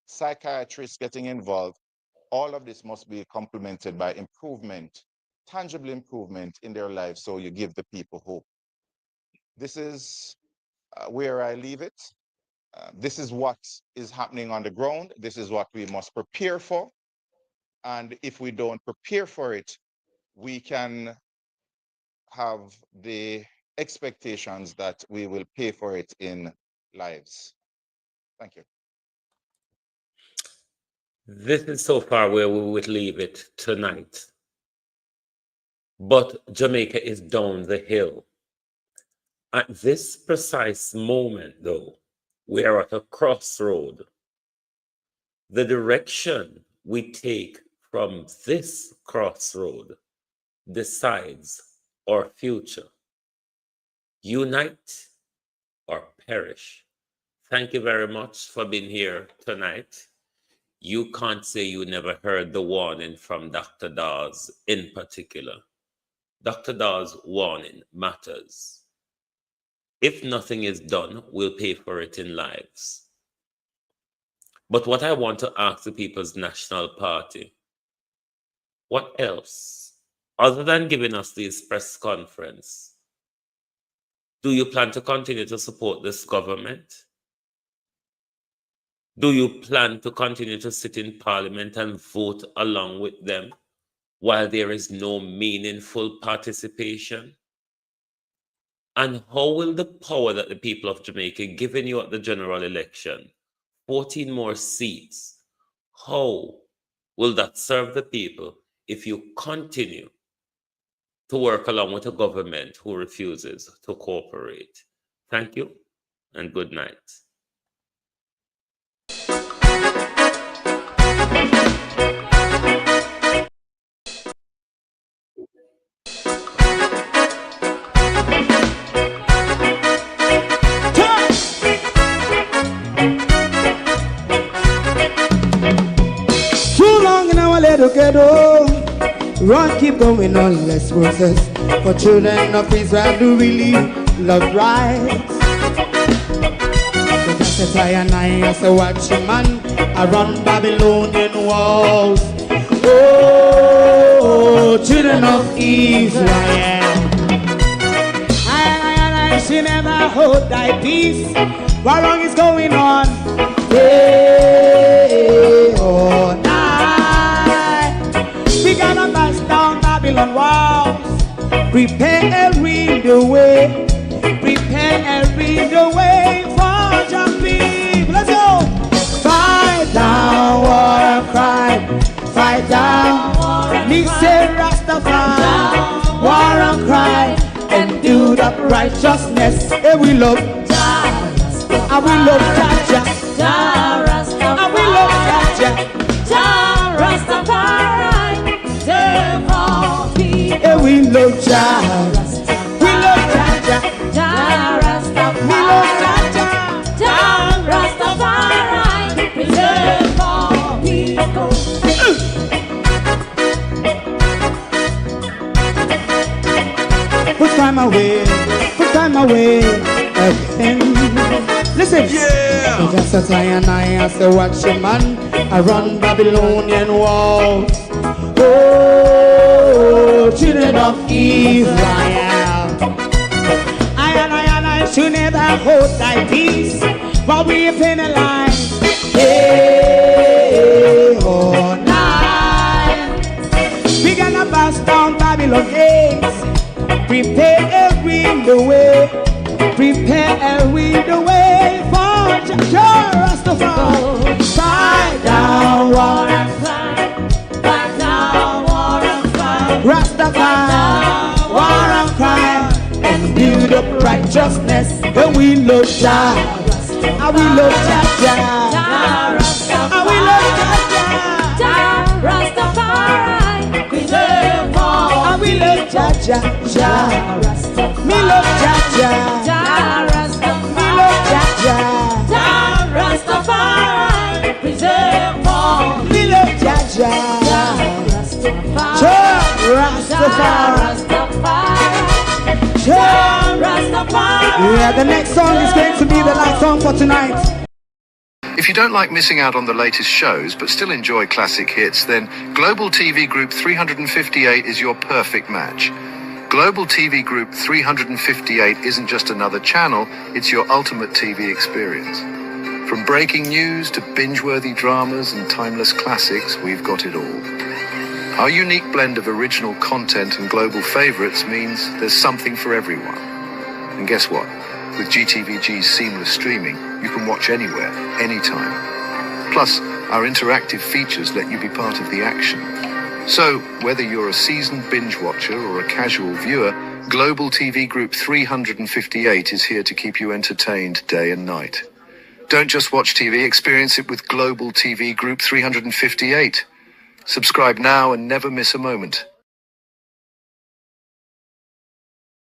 psychiatrists getting involved. All of this must be complemented by improvement, tangible improvement in their lives, so you give the people hope. This is where I leave it. This is what is happening on the ground. This is what we must prepare for. And if we don't prepare for it, we can have the expectations that we will pay for it in lives. Thank you. This is so far where we would leave it tonight. But Jamaica is down the hill. At this precise moment, though, we are at a crossroad. The direction we take from this crossroad decides our future. Unite or perish. Thank you very much for being here tonight. You can't say you never heard the warning from Dr. Dawes in particular. Dr. Dawes' warning matters. If nothing is done, we'll pay for it in lives. But what I want to ask the People's National Party, what else, other than giving us this press conference, do you plan to continue to support this government? Do you plan to continue to sit in Parliament and vote along with them while there is no meaningful participation? And how will the power that the people of Jamaica given you at the general election, 14 more seats, how will that serve the people if you continue to work along with a government who refuses to cooperate? Thank you and good night. Too long in our little ghetto, run keep going on less process. For children of Israel do really love rights. So just as I and I as a watching man, I run Babylonian walls. Oh, children of Israel, I should never hold thy peace. What wrong is going on? Day or night, we gonna bust down Babylon walls. Prepare every the way. Prepare every the way for your people. Let's go. Fight down war and crime. Fight down war and crime. Say Rastafari. War and crime. And do that righteousness. And we love and we love Jaja. And we love Jaja. And we love Jaja. We love Jaja. We love Jaja. Rastafari, preserve all people. Put time away again. Listen, yeah. Just as I and I as a watching man, I run Babylonian walls. Oh, children of Israel, I should never hold thy peace while we penalize. Day or night, we gonna bust down Babylon gates. Prepare every the way. Prepare every the way for Rastafari. Fight down war and crime. Fight down war and crime. Rastafari, war and crime, and build up righteousness. And we love Jah, and we love Jah, and we love Jah, Rastafari, preserve all. And we love Jah, me love Jah, me love Jah, Rastafari, preserve all. Me love Jah, Rastafari. Yeah, the next song is going to be the last song for tonight. If you don't like missing out on the latest shows but still enjoy classic hits, then Global TV Group 358 is your perfect match. Global TV Group 358 isn't just another channel, it's your ultimate TV experience. From breaking news to binge-worthy dramas and timeless classics, we've got it all. Our unique blend of original content and global favorites means there's something for everyone. And guess what? With GTVG's seamless streaming, you can watch anywhere, anytime. Plus, our interactive features let you be part of the action. So, whether you're a seasoned binge watcher or a casual viewer, Global TV Group 358 is here to keep you entertained day and night. Don't just watch TV, experience it with Global TV Group 358. Subscribe now and never miss a moment.